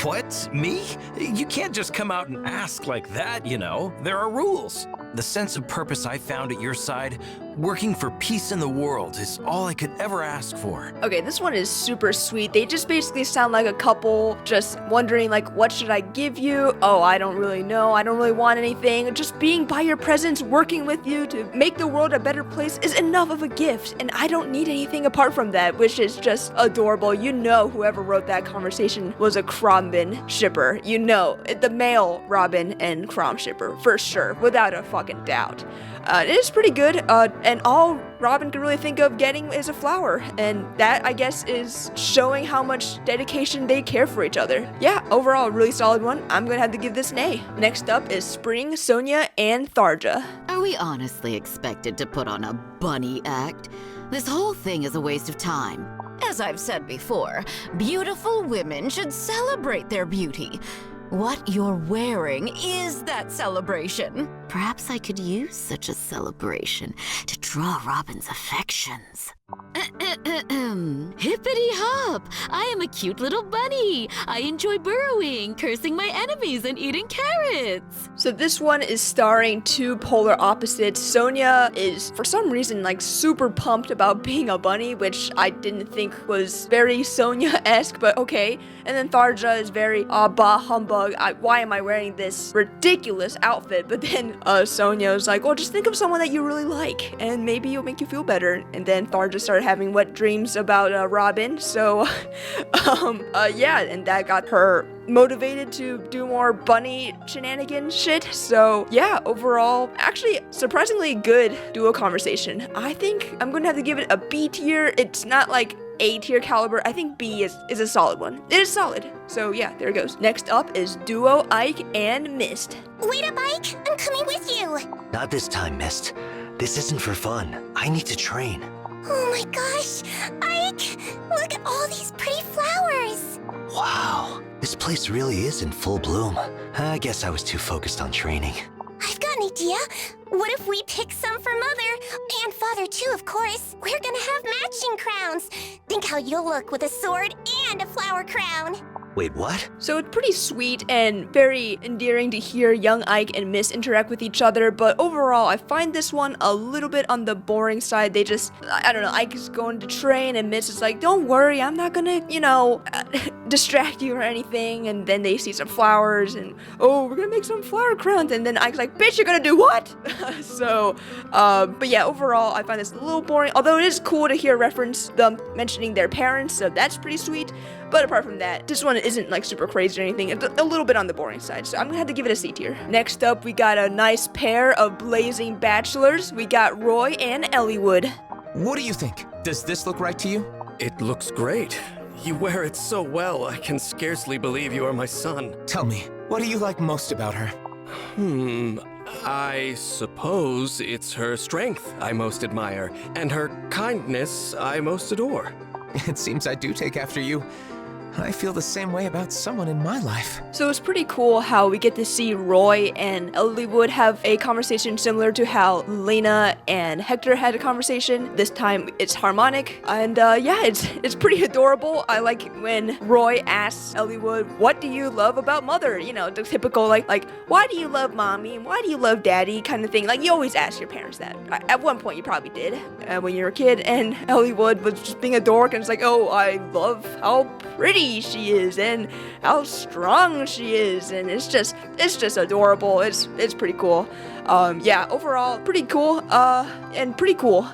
What? Me? You can't just come out and ask like that, you know. There are rules. The sense of purpose I found at your side, working for peace in the world, is all I could ever ask for. Okay, this one is super sweet. They just basically sound like a couple just wondering like, what should I give you? Oh, I don't really know. I don't really want anything. Just being by your presence, working with you to make the world a better place is enough of a gift. And I don't need anything apart from that, which is just adorable. You know whoever wrote that conversation was a Chrom shipper. You know, the male Robin and Chrom shipper, for sure, without a fucking doubt. It is pretty good, and all Robin could really think of getting is a flower. And that, I guess, is showing how much dedication they care for each other. Yeah, overall, a really solid one. I'm gonna have to give this an A. Next up is Spring, Sonia, and Tharja. Are we honestly expected to put on a bunny act? This whole thing is a waste of time. As I've said before, beautiful women should celebrate their beauty. What you're wearing is that celebration. Perhaps I could use such a celebration to draw Robin's affections. Hippity hop! I am a cute little bunny. I enjoy burrowing, cursing my enemies, and eating carrots. So this one is starring two polar opposites. Sonia is, for some reason, like super pumped about being a bunny, which I didn't think was very Sonia-esque, but okay. And then Tharja is very, bah humbug. Why am I wearing this ridiculous outfit? But then Sonia is like, well, just think of someone that you really like, and maybe it'll make you feel better. And then Tharja started having wet dreams about Robin, so yeah, and that got her motivated to do more bunny shenanigans shit. So yeah, overall, actually surprisingly good duo conversation. I think I'm gonna have to give it a B tier. It's not like A tier caliber. I think B is a solid one. It is solid. So yeah, there it goes. Next up is duo Ike and Mist. Wait up, Ike! I'm coming with you! Not this time, Mist. This isn't for fun. I need to train. Oh my gosh! Ike! Look at all these pretty flowers! Wow, this place really is in full bloom. I guess I was too focused on training. I've got an idea. What if we pick some for Mother? And Father too, of course. We're gonna have matching crowns. Think how you'll look with a sword and a flower crown. Wait, what? So it's pretty sweet and very endearing to hear young Ike and Miss interact with each other, but overall, I find this one a little bit on the boring side. They just, I don't know, Ike is going to train and Miss is like, don't worry, I'm not gonna, distract you or anything. And then they see some flowers and, oh, we're gonna make some flower crowns. And then Ike's like, bitch, you're gonna do what? So, but yeah, overall, I find this a little boring, although it is cool to hear reference them mentioning their parents, so that's pretty sweet. But apart from that, this one isn't like super crazy or anything. It's a little bit on the boring side, so I'm gonna have to give it a C tier. Next up, we got a nice pair of blazing bachelors. We got Roy and Eliwood. What do you think? Does this look right to you? It looks great. You wear it so well, I can scarcely believe you are my son. Tell me, what do you like most about her? I suppose it's her strength I most admire, and her kindness I most adore. It seems I do take after you. I feel the same way about someone in my life. So it's pretty cool how we get to see Roy and Eliwood have a conversation similar to how Lena and Hector had a conversation. This time it's harmonic, and yeah, it's pretty adorable. I like when Roy asks Eliwood, what do you love about Mother? You know, the typical like why do you love Mommy and why do you love Daddy kind of thing. Like, you always ask your parents that. At one point you probably did when you were a kid, and Eliwood was just being a dork and it's like, oh, I love how pretty she is and how strong she is, and it's just adorable. It's pretty cool. Yeah, overall pretty cool and pretty cool.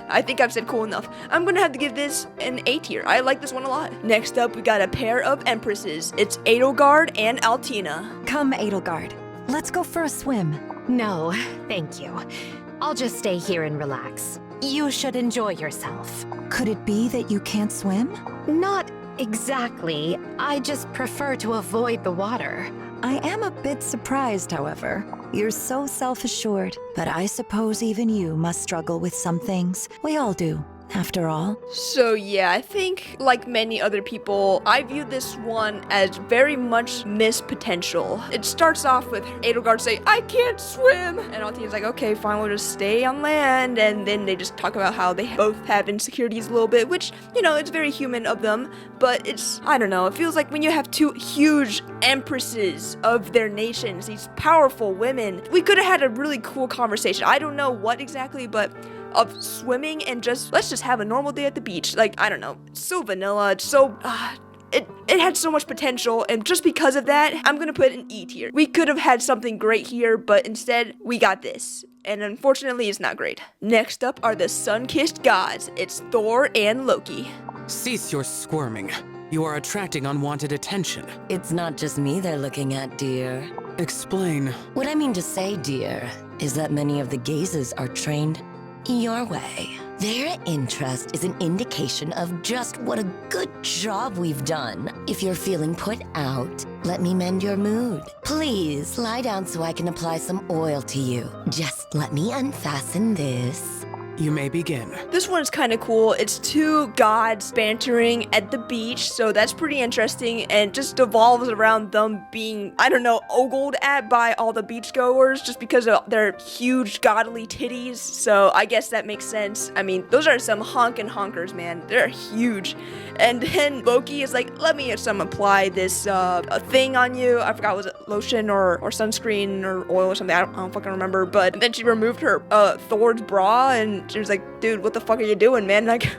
I think I've said cool enough. I'm gonna have to give this an A tier. I like this one a lot. Next up, we got a pair of empresses. It's Edelgard and Altena. Come, Edelgard. Let's go for a swim. No, thank you. I'll just stay here and relax. You should enjoy yourself. Could it be that you can't swim? Not exactly. I just prefer to avoid the water. I am a bit surprised, however. You're so self-assured, but I suppose even you must struggle with some things. We all do, after all. So yeah, I think, like many other people, I view this one as very much missed potential. It starts off with Edelgard saying, I can't swim! And Altena's like, okay, fine, we'll just stay on land. And then they just talk about how they both have insecurities a little bit, which, it's very human of them. But it's, I don't know, it feels like when you have two huge empresses of their nations, these powerful women, we could have had a really cool conversation. I don't know what exactly, but of swimming and let's just have a normal day at the beach. Like, I don't know, it's so vanilla, it's so, it had so much potential, and just because of that, I'm gonna put an E tier. We could have had something great here, but instead, we got this. And unfortunately, it's not great. Next up are the sun-kissed gods. It's Thor and Loki. Cease your squirming. You are attracting unwanted attention. It's not just me they're looking at, dear. Explain. What I mean to say, dear, is that many of the gazes are trained Your way. Their interest is an indication of just what a good job we've done. If you're feeling put out, let me mend your mood. Please lie down so I can apply some oil to you. Just let me unfasten this. You may begin. This one's kind of cool. It's two gods bantering at the beach, so that's pretty interesting, and just devolves around them being, I don't know, ogled at by all the beachgoers just because of their huge godly titties, so I guess that makes sense. I mean, those are some honkin' honkers, man. They're huge. And then Loki is like, let me apply this a thing on you. I forgot, was it lotion or sunscreen or oil or something? I don't fucking remember. But then she removed her Thor's bra, and she was like, dude, what the fuck are you doing, man? Like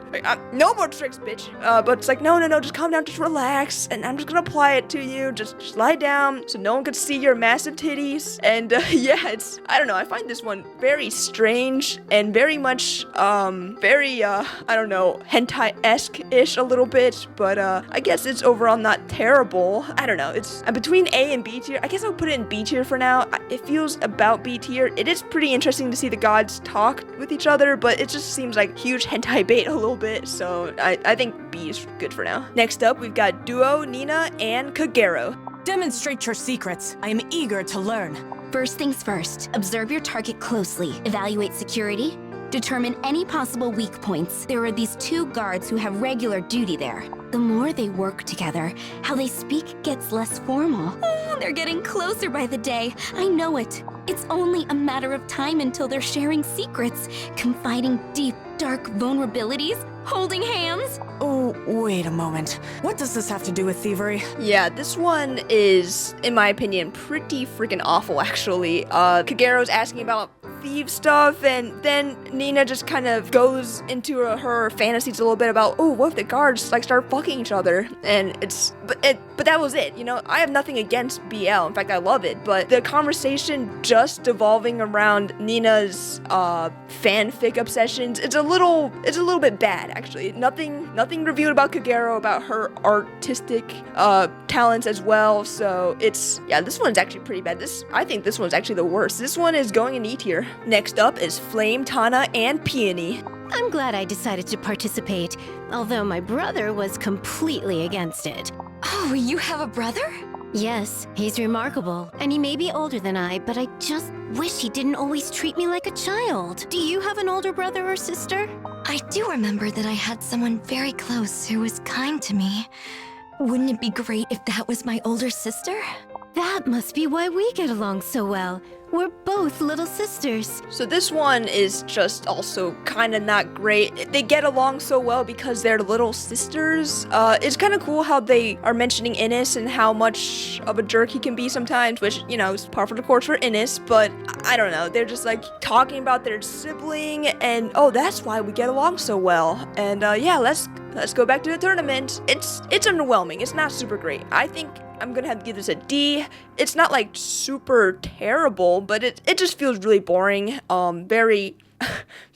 no more tricks, bitch. But it's like, no, just calm down, just relax, and I'm just gonna apply it to you. Just lie down so no one could see your massive titties. And yeah, I don't know, I find this one very strange and very much very I don't know, hentai-esque-ish a little bit, but I guess it's overall not terrible. I don't know, it's between A and B tier. I guess I'll put it in B tier for now. It feels about B tier. It is pretty interesting to see the gods talk with each other, but it just seems like huge hentai bait a little bit, so I think B is good for now. Next up, we've got Duo, Nina, and Kagero. Demonstrate your secrets. I am eager to learn. First things first, observe your target closely, evaluate security, determine any possible weak points. There are these two guards who have regular duty there. The more they work together, how they speak gets less formal. Oh, they're getting closer by the day. I know it. It's only a matter of time until they're sharing secrets, confiding deep, dark vulnerabilities, holding hands. Oh, wait a moment. What does this have to do with thievery? Yeah, this one is, in my opinion, pretty freaking awful, actually. Kagero's asking about thief stuff, and then Nina just kind of goes into her fantasies a little bit about, oh, what if the guards like start fucking each other? And but that was it, you know. I have nothing against BL, in fact I love it, but the conversation just devolving around Nina's fanfic obsessions, it's a little bit bad, actually. Nothing revealed about Kagero, about her artistic talents as well, so this one's actually pretty bad. I think this one's actually the worst. This one is going in E tier. Next up is Flame, Tana, and Peony. I'm glad I decided to participate, although my brother was completely against it. Oh, you have a brother? Yes, he's remarkable, and he may be older than I, but I just wish he didn't always treat me like a child. Do you have an older brother or sister? I do remember that I had someone very close who was kind to me. Wouldn't it be great if that was my older sister? That must be why we get along so well. We're both little sisters. So this one is just also kind of not great. They get along so well because they're little sisters. It's kind of cool how they are mentioning Innis and how much of a jerk he can be sometimes, which, you know, is par for the course for Innis, but I don't know. They're just like talking about their sibling and, oh, that's why we get along so well. And yeah, let's go back to the tournament. It's underwhelming. It's not super great. I think I'm gonna have to give this a D. It's not like super terrible, but it just feels really boring. Very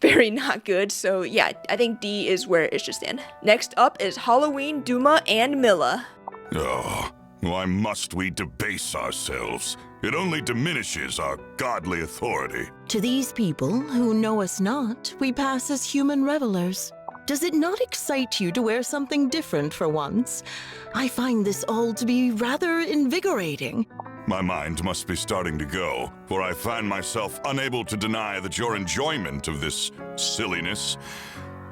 very not good. So yeah, I think D is where it should stand. Next up is Halloween, Duma, and Milla. Oh, why must we debase ourselves? It only diminishes our godly authority. To these people who know us not, we pass as human revelers. Does it not excite you to wear something different for once? I find this all to be rather invigorating. My mind must be starting to go, for I find myself unable to deny that your enjoyment of this silliness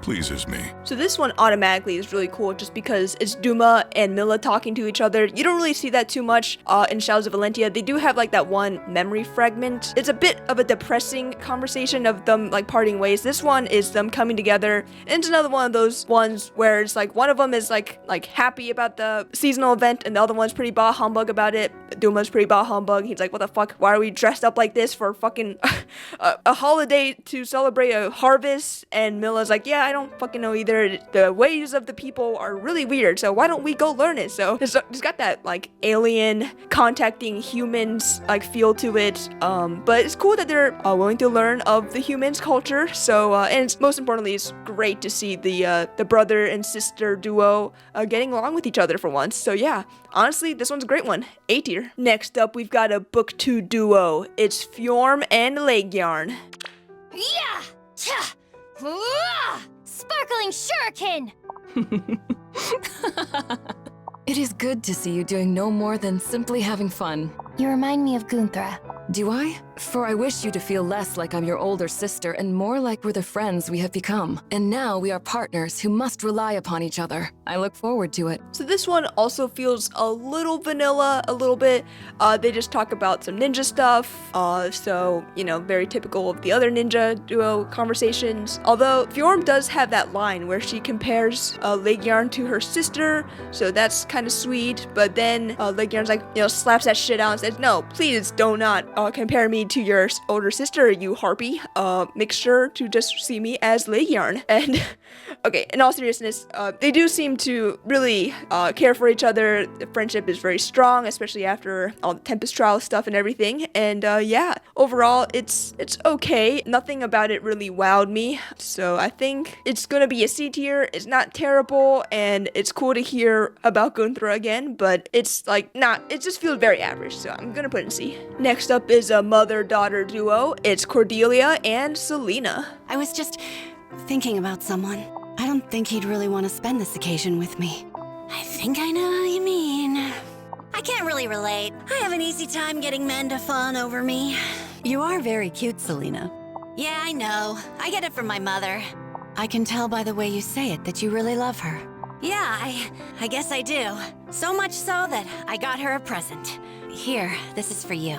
pleases me. So this one automatically is really cool just because it's Duma and Milla talking to each other. You don't really see that too much in Shadows of Valentia. They do have like that one memory fragment. It's a bit of a depressing conversation of them like parting ways. This one is them coming together, and it's another one of those ones where it's like one of them is like happy about the seasonal event and the other one's pretty bah humbug about it. Duma's pretty bah humbug. He's like, what the fuck? Why are we dressed up like this for fucking a holiday to celebrate a harvest? And Milla's like, yeah, I don't fucking know either. The ways of the people are really weird, so why don't we go learn it? So it's got that like alien contacting humans like feel to it, but it's cool that they're willing to learn of the humans culture. So and it's, most importantly, it's great to see the brother and sister duo getting along with each other for once. So yeah, honestly, this one's a great one. A tier. Next up, we've got a book 2 duo. It's Fjorm and Leggjarn. Yeah! shuriken! It is good to see you doing no more than simply having fun. You remind me of Gunthra. Do I? For I wish you to feel less like I'm your older sister and more like we're the friends we have become. And now we are partners who must rely upon each other. I look forward to it. So this one also feels a little vanilla, a little bit. They just talk about some ninja stuff. So, you know, very typical of the other ninja duo conversations. Although Fjorm does have that line where she compares Leigh-Yarn to her sister. So that's kind of sweet. But then Leigh-Yarn's like, you know, slaps that shit out and says, no, please do not compare me to your older sister, you harpy. Make sure to just see me as Leigh-Yarn. And okay, in all seriousness, they do seem to really care for each other. The friendship is very strong, especially after all the Tempest Trial stuff and everything. And yeah, overall, it's okay. Nothing about it really wowed me. So I think it's gonna be a C tier. It's not terrible, and it's cool to hear about Gunthra again, but it's like not, it just feels very average. So I'm gonna put it in C. Next up is a mother-daughter duo. It's Cordelia and Selena. I was just thinking about someone. I don't think he'd really want to spend this occasion with me. I think I know what you mean. I can't really relate. I have an easy time getting men to fawn over me. You are very cute, Selena. Yeah, I know. I get it from my mother. I can tell by the way you say it that you really love her. Yeah, I guess I do. So much so that I got her a present. Here, this is for you.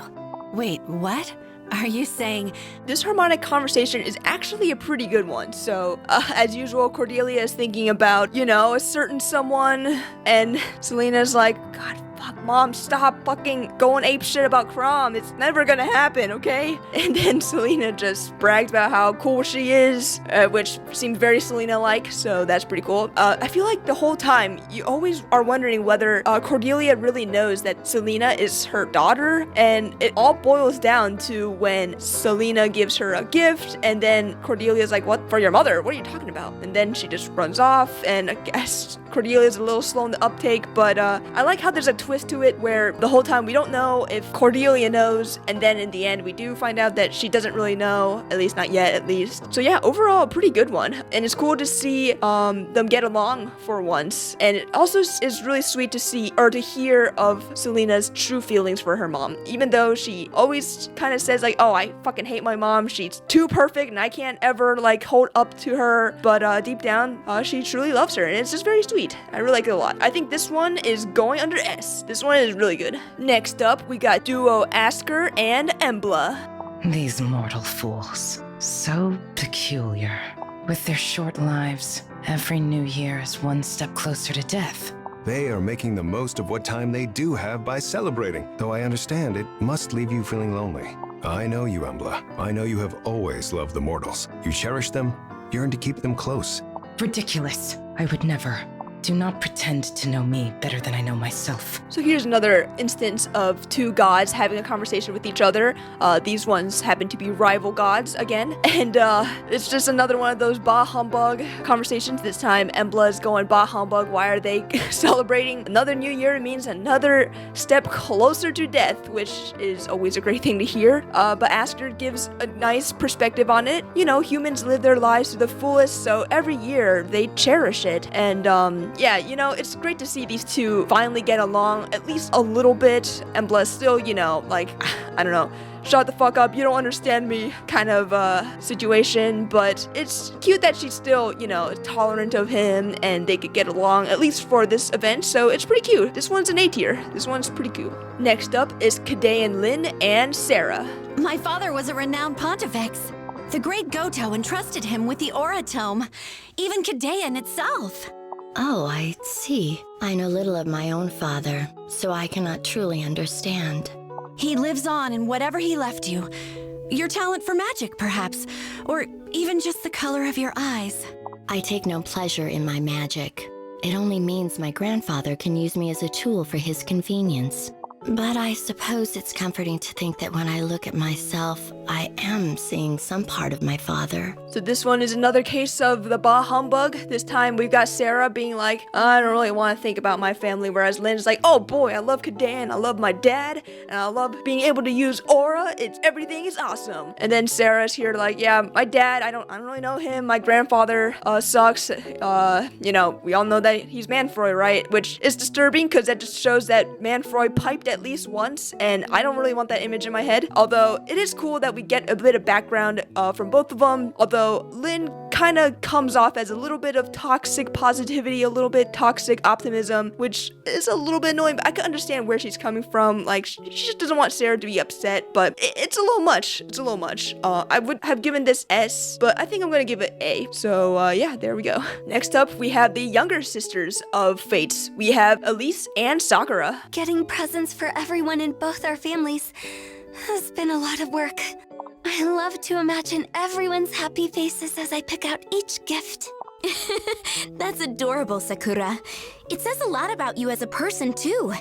Wait, what? Are you saying... This harmonic conversation is actually a pretty good one. So, as usual, Cordelia is thinking about, you know, a certain someone, and Selena's like, God, fuck, Mom, stop fucking going apeshit about Chrom. It's never gonna happen, okay? And then Selena just brags about how cool she is, which seems very Selena-like, so that's pretty cool. I feel like the whole time, you always are wondering whether Cordelia really knows that Selena is her daughter, and it all boils down to when Selena gives her a gift, and then Cordelia's like, what, for your mother? What are you talking about? And then she just runs off, and I guess Cordelia's a little slow in the uptake, but I like how there's a twist to it where the whole time we don't know if Cordelia knows, and then in the end we do find out that she doesn't really know, at least not yet, at least. So yeah, overall a pretty good one, and it's cool to see them get along for once, and it also is really sweet to see, or to hear of Selena's true feelings for her mom, even though she always kind of says like, oh, I fucking hate my mom, she's too perfect and I can't ever like hold up to her, but deep down she truly loves her, and it's just very sweet. I really like it a lot. I think this one is going under S. This one is really good. Next up, we got duo Asker and Embla. These mortal fools. So peculiar. With their short lives, every new year is one step closer to death. They are making the most of what time they do have by celebrating, though I understand it must leave you feeling lonely. I know you, Embla. I know you have always loved the mortals. You cherish them, yearn to keep them close. Ridiculous. I would never. Do not pretend to know me better than I know myself. So here's another instance of two gods having a conversation with each other. These ones happen to be rival gods again. And it's just another one of those bah humbug conversations. This time Embla is going bah humbug. Why are they celebrating another new year? It means another step closer to death, which is always a great thing to hear. But Asker gives a nice perspective on it. You know, humans live their lives to the fullest, so every year they cherish it. And yeah, you know, it's great to see these two finally get along, at least a little bit. Embla's still, you know, like, I don't know, shut the fuck up, you don't understand me kind of situation, but it's cute that she's still, you know, tolerant of him and they could get along, at least for this event, so it's pretty cute. This one's an A tier. This one's pretty cute. Next up is Caeda and Lyn and Sarah. My father was a renowned pontifex. The great Goto entrusted him with the Aura Tome, even Caeda itself. Oh, I see. I know little of my own father, so I cannot truly understand. He lives on in whatever he left you. Your talent for magic, perhaps, or even just the color of your eyes. I take no pleasure in my magic. It only means my grandfather can use me as a tool for his convenience. But I suppose it's comforting to think that when I look at myself, I am seeing some part of my father. So this one is another case of the bah humbug. This time we've got Sarah being like, I don't really want to think about my family, whereas Lyn's like, oh boy, I love Caeda, I love my dad, and I love being able to use aura. Everything is awesome. And then Sarah's here like, yeah, my dad, I don't really know him. My grandfather sucks. You know, we all know that he's Manfroy, right? Which is disturbing because that just shows that Manfroy piped at least once, and I don't really want that image in my head. Although it is cool that we get a bit of background from both of them. Although Lyn kind of comes off as a little bit of toxic positivity, a little bit toxic optimism, which is a little bit annoying, but I can understand where she's coming from. Like, she just doesn't want Sarah to be upset, but it's a little much. It's a little much. I would have given this S, but I think I'm gonna give it A. So yeah, there we go. Next up, we have the younger sisters of Fates. We have Elice and Sakura. Getting presents for everyone in both our families has been a lot of work. I love to imagine everyone's happy faces as I pick out each gift. That's adorable, Sakura. It says a lot about you as a person, too.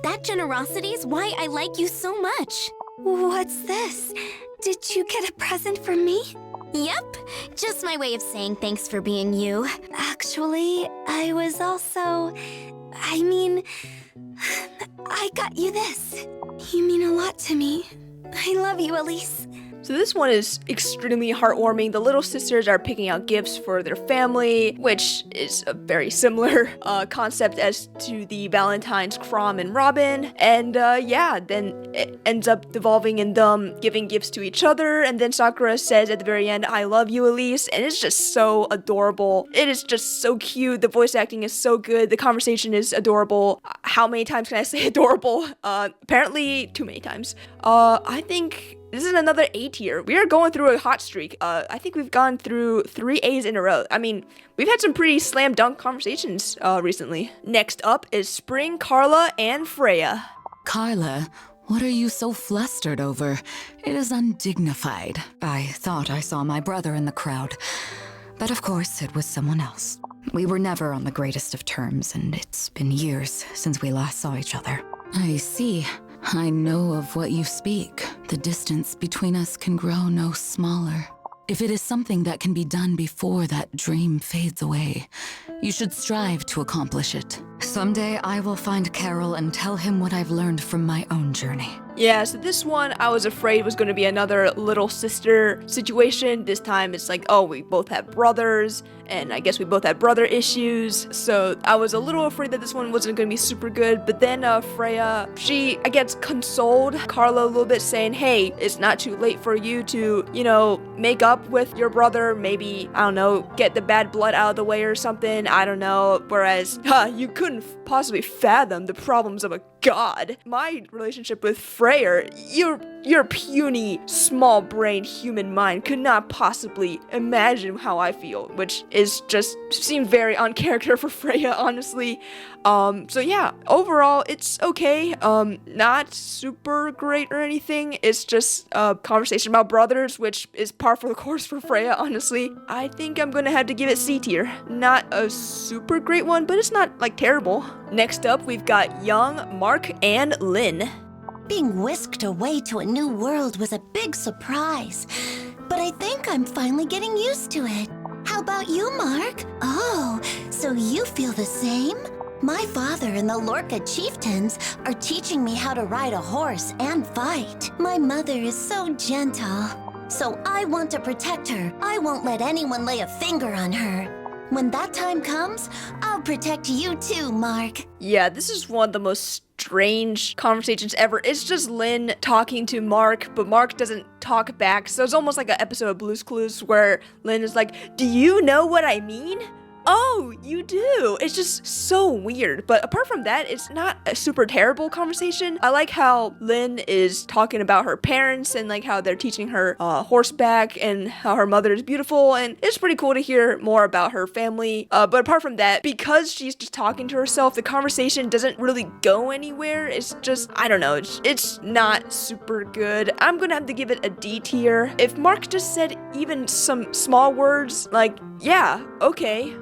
That generosity is why I like you so much. What's this? Did you get a present for me? Yep, just my way of saying thanks for being you. Actually, I was also... I got you this. You mean a lot to me. I love you, Elice. So this one is extremely heartwarming. The little sisters are picking out gifts for their family, which is a very similar concept as to the Valentine's Chrom and Robin. And yeah, then it ends up devolving in them giving gifts to each other. And then Sakura says at the very end, I love you, Elice. And it's just so adorable. It is just so cute. The voice acting is so good. The conversation is adorable. How many times can I say adorable? Apparently too many times. I think... this is another A tier. We are going through a hot streak. I think we've gone through 3 A's in a row. I mean, we've had some pretty slam dunk conversations recently. Next up is Spring, Carla, and Freya. Carla, what are you so flustered over? It is undignified. I thought I saw my brother in the crowd, but of course it was someone else. We were never on the greatest of terms, and it's been years since we last saw each other. I see. I know of what you speak. The distance between us can grow no smaller. If it is something that can be done before that dream fades away, you should strive to accomplish it. Someday I will find Carol and tell him what I've learned from my own journey. Yeah, so this one I was afraid was going to be another little sister situation. This time it's like, oh, we both have brothers, and I guess we both had brother issues. So I was a little afraid that this one wasn't going to be super good. But then Freya, she, I guess, consoled Carla a little bit, saying, hey, it's not too late for you to, you know, make up with your brother. Maybe, I don't know, get the bad blood out of the way or something. I don't know. Whereas, you couldn't possibly fathom the problems of a god. My relationship with Freyr, your puny, small-brained human mind could not possibly imagine how I feel, which is just seems very on character for Freya, honestly. So yeah, overall, it's okay. Not super great or anything. It's just a conversation about brothers, which is par for the course for Freya, honestly. I think I'm gonna have to give it C tier. Not a super great one, but it's not, like, terrible. Next up, we've got young Mark and Lyn. Being whisked away to a new world was a big surprise, but I think I'm finally getting used to it. How about you, Mark? Oh, so you feel the same? My father and the Lorca chieftains are teaching me how to ride a horse and fight. My mother is so gentle, so I want to protect her. I won't let anyone lay a finger on her. When that time comes, I'll protect you too, Mark. Yeah, this is one of the most strange conversations ever. It's just Lyn talking to Mark, but Mark doesn't talk back. So it's almost like an episode of Blue's Clues where Lyn is like, do you know what I mean? Oh, you do. It's just so weird. But apart from that, it's not a super terrible conversation. I like how Lyn is talking about her parents and like how they're teaching her horseback and how her mother is beautiful. And it's pretty cool to hear more about her family. But apart from that, because she's just talking to herself, the conversation doesn't really go anywhere. It's just, I don't know. It's not super good. I'm gonna have to give it a D tier. If Mark just said even some small words like, yeah, okay,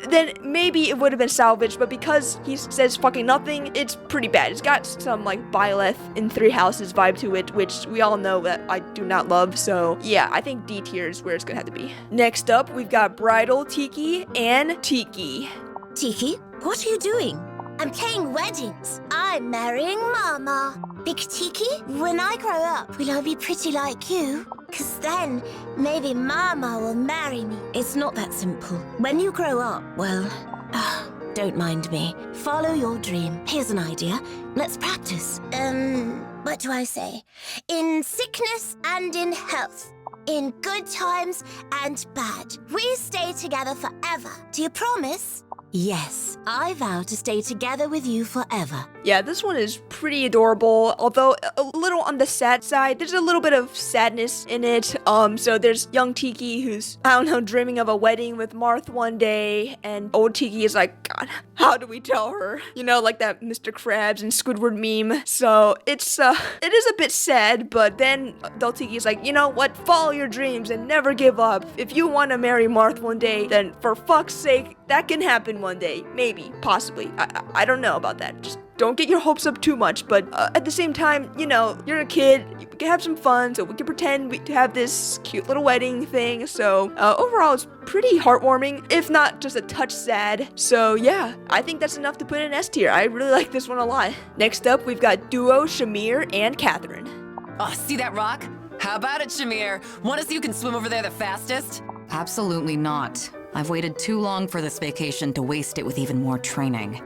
then maybe it would have been salvaged, but because he says fucking nothing, it's pretty bad. It's got some like Byleth in Three Houses vibe to it, which we all know that I do not love, so yeah, I think D tier is where it's gonna have to be. Next up, we've got Bridal Tiki and Tiki. Tiki, what are you doing? I'm playing weddings. I'm marrying Mama. Big Tiki, when I grow up, will I be pretty like you? 'Cause then, maybe Mama will marry me. It's not that simple. When you grow up, well, don't mind me. Follow your dream. Here's an idea. Let's practice. What do I say? In sickness and in health. In good times and bad. We stay together forever. Do you promise? Yes, I vow to stay together with you forever. Yeah, this one is pretty adorable, although a little on the sad side. There's a little bit of sadness in it. So there's young Tiki who's, I don't know, dreaming of a wedding with Marth one day, and old Tiki is like, God, how do we tell her? You know, like that Mr. Krabs and Squidward meme. So it is a bit sad, but then adult Tiki is like, you know what? Follow your dreams and never give up. If you want to marry Marth one day, then for fuck's sake, that can happen one day. Maybe, possibly. I don't know about that. Just don't get your hopes up too much, but at the same time, you know, you're a kid, you can have some fun, so we can pretend to have this cute little wedding thing. So overall, it's pretty heartwarming, if not just a touch sad. So yeah, I think that's enough to put in S tier. I really like this one a lot. Next up, we've got duo Shamir and Catherine. Oh, see that rock? How about it, Shamir? Want to see who can swim over there the fastest? Absolutely not. I've waited too long for this vacation to waste it with even more training.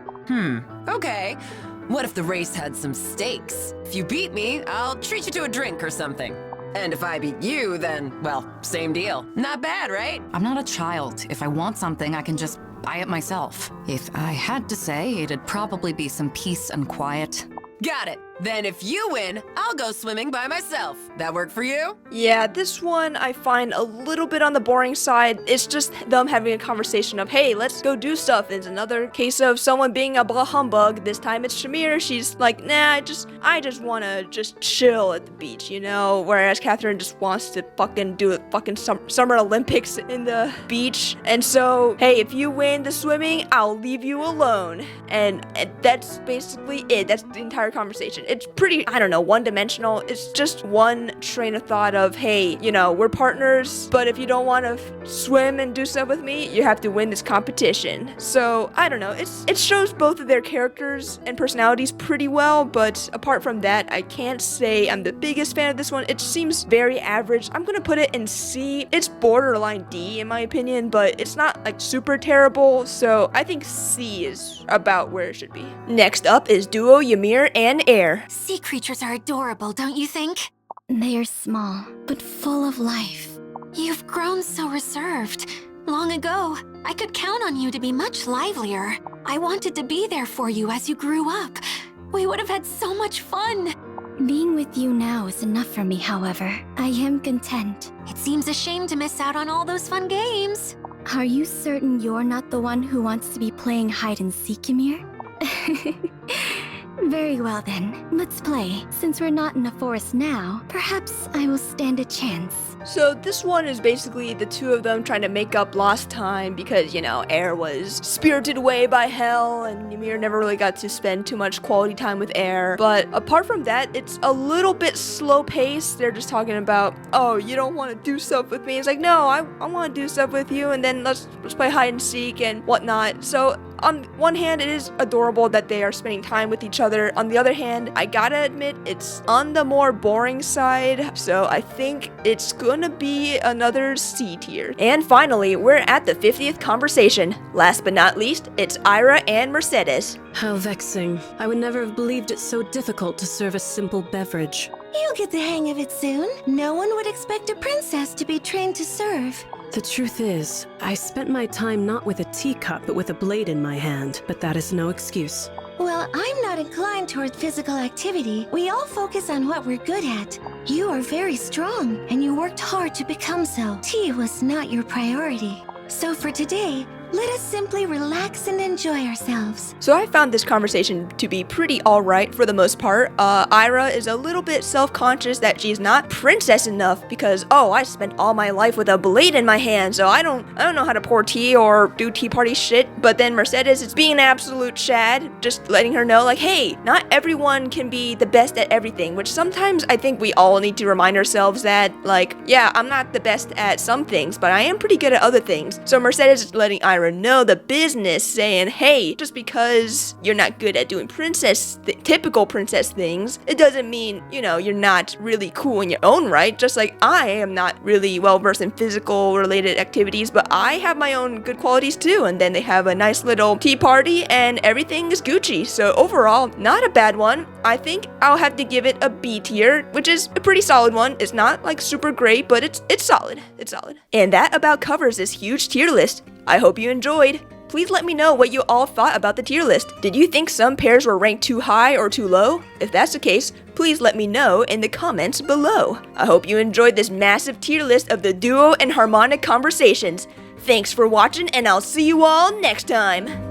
Okay. What if the race had some stakes? If you beat me, I'll treat you to a drink or something. And if I beat you, then, well, same deal. Not bad, right? I'm not a child. If I want something, I can just buy it myself. If I had to say, it'd probably be some peace and quiet. Got it. Then if you win, I'll go swimming by myself. That work for you? Yeah, this one I find a little bit on the boring side. It's just them having a conversation of, hey, let's go do stuff. It's another case of someone being a blah humbug. This time it's Shamir. She's like, nah, I just want to just chill at the beach, you know? Whereas Catherine just wants to fucking do a fucking summer Olympics in the beach. And so, hey, if you win the swimming, I'll leave you alone. And that's basically it. That's the entire conversation. It's pretty, I don't know, one-dimensional. It's just one train of thought of, hey, you know, we're partners, but if you don't want to swim and do stuff with me, you have to win this competition. So, I don't know, it shows both of their characters and personalities pretty well, but apart from that, I can't say I'm the biggest fan of this one. It seems very average. I'm gonna put it in C. It's borderline D in my opinion, but it's not like super terrible, so I think C is about where it should be. Next up is duo Ymir and Eir. Sea creatures are adorable, don't you think? They are small, but full of life. You've grown so reserved. Long ago, I could count on you to be much livelier. I wanted to be there for you as you grew up. We would have had so much fun. Being with you now is enough for me, however. I am content. It seems a shame to miss out on all those fun games. Are you certain you're not the one who wants to be playing hide and seek, Ymir? Very well then, let's play. Since we're not in a forest now, perhaps I will stand a chance. So this one is basically the two of them trying to make up lost time because, you know, Eir was spirited away by hell and Ymir never really got to spend too much quality time with Eir. But apart from that, it's a little bit slow paced. They're just talking about, oh, you don't want to do stuff with me. It's like, no, I want to do stuff with you, and then let's play hide and seek and whatnot. So on one hand, it is adorable that they are spending time with each other. On the other hand, I gotta admit, it's on the more boring side. So I think it's gonna be another C tier. And finally, we're at the 50th conversation. Last but not least, it's Ira and Mercedes. How vexing. I would never have believed it so difficult to serve a simple beverage. You'll get the hang of it soon. No one would expect a princess to be trained to serve. The truth is, I spent my time not with a teacup, but with a blade in my hand. But that is no excuse. Well, I'm not inclined toward physical activity. We all focus on what we're good at. You are very strong, and you worked hard to become so. Tea was not your priority. So for today, Let us simply relax and enjoy ourselves. So I found this conversation to be pretty alright for the most part. Ira is a little bit self-conscious that she's not princess enough because, oh, I spent all my life with a blade in my hand, so I don't know how to pour tea or do tea party shit. But then Mercedes is being an absolute Chad, just letting her know, like, hey, not everyone can be the best at everything, which sometimes I think we all need to remind ourselves that, like, yeah, I'm not the best at some things, but I am pretty good at other things. So Mercedes is letting Ira know the business, saying, hey, just because you're not good at doing typical princess things, it doesn't mean, you know, you're not really cool in your own right. Just like I am not really well versed in physical related activities, but I have my own good qualities too. And then they have a nice little tea party and everything is Gucci. So overall, not a bad one. I think I'll have to give it a B tier, which is a pretty solid one. It's not like super great, but it's solid. It's solid. And that about covers this huge tier list. I hope you enjoyed. Please let me know what you all thought about the tier list. Did you think some pairs were ranked too high or too low? If that's the case, please let me know in the comments below. I hope you enjoyed this massive tier list of the Duo and Harmonic conversations. Thanks for watching, and I'll see you all next time.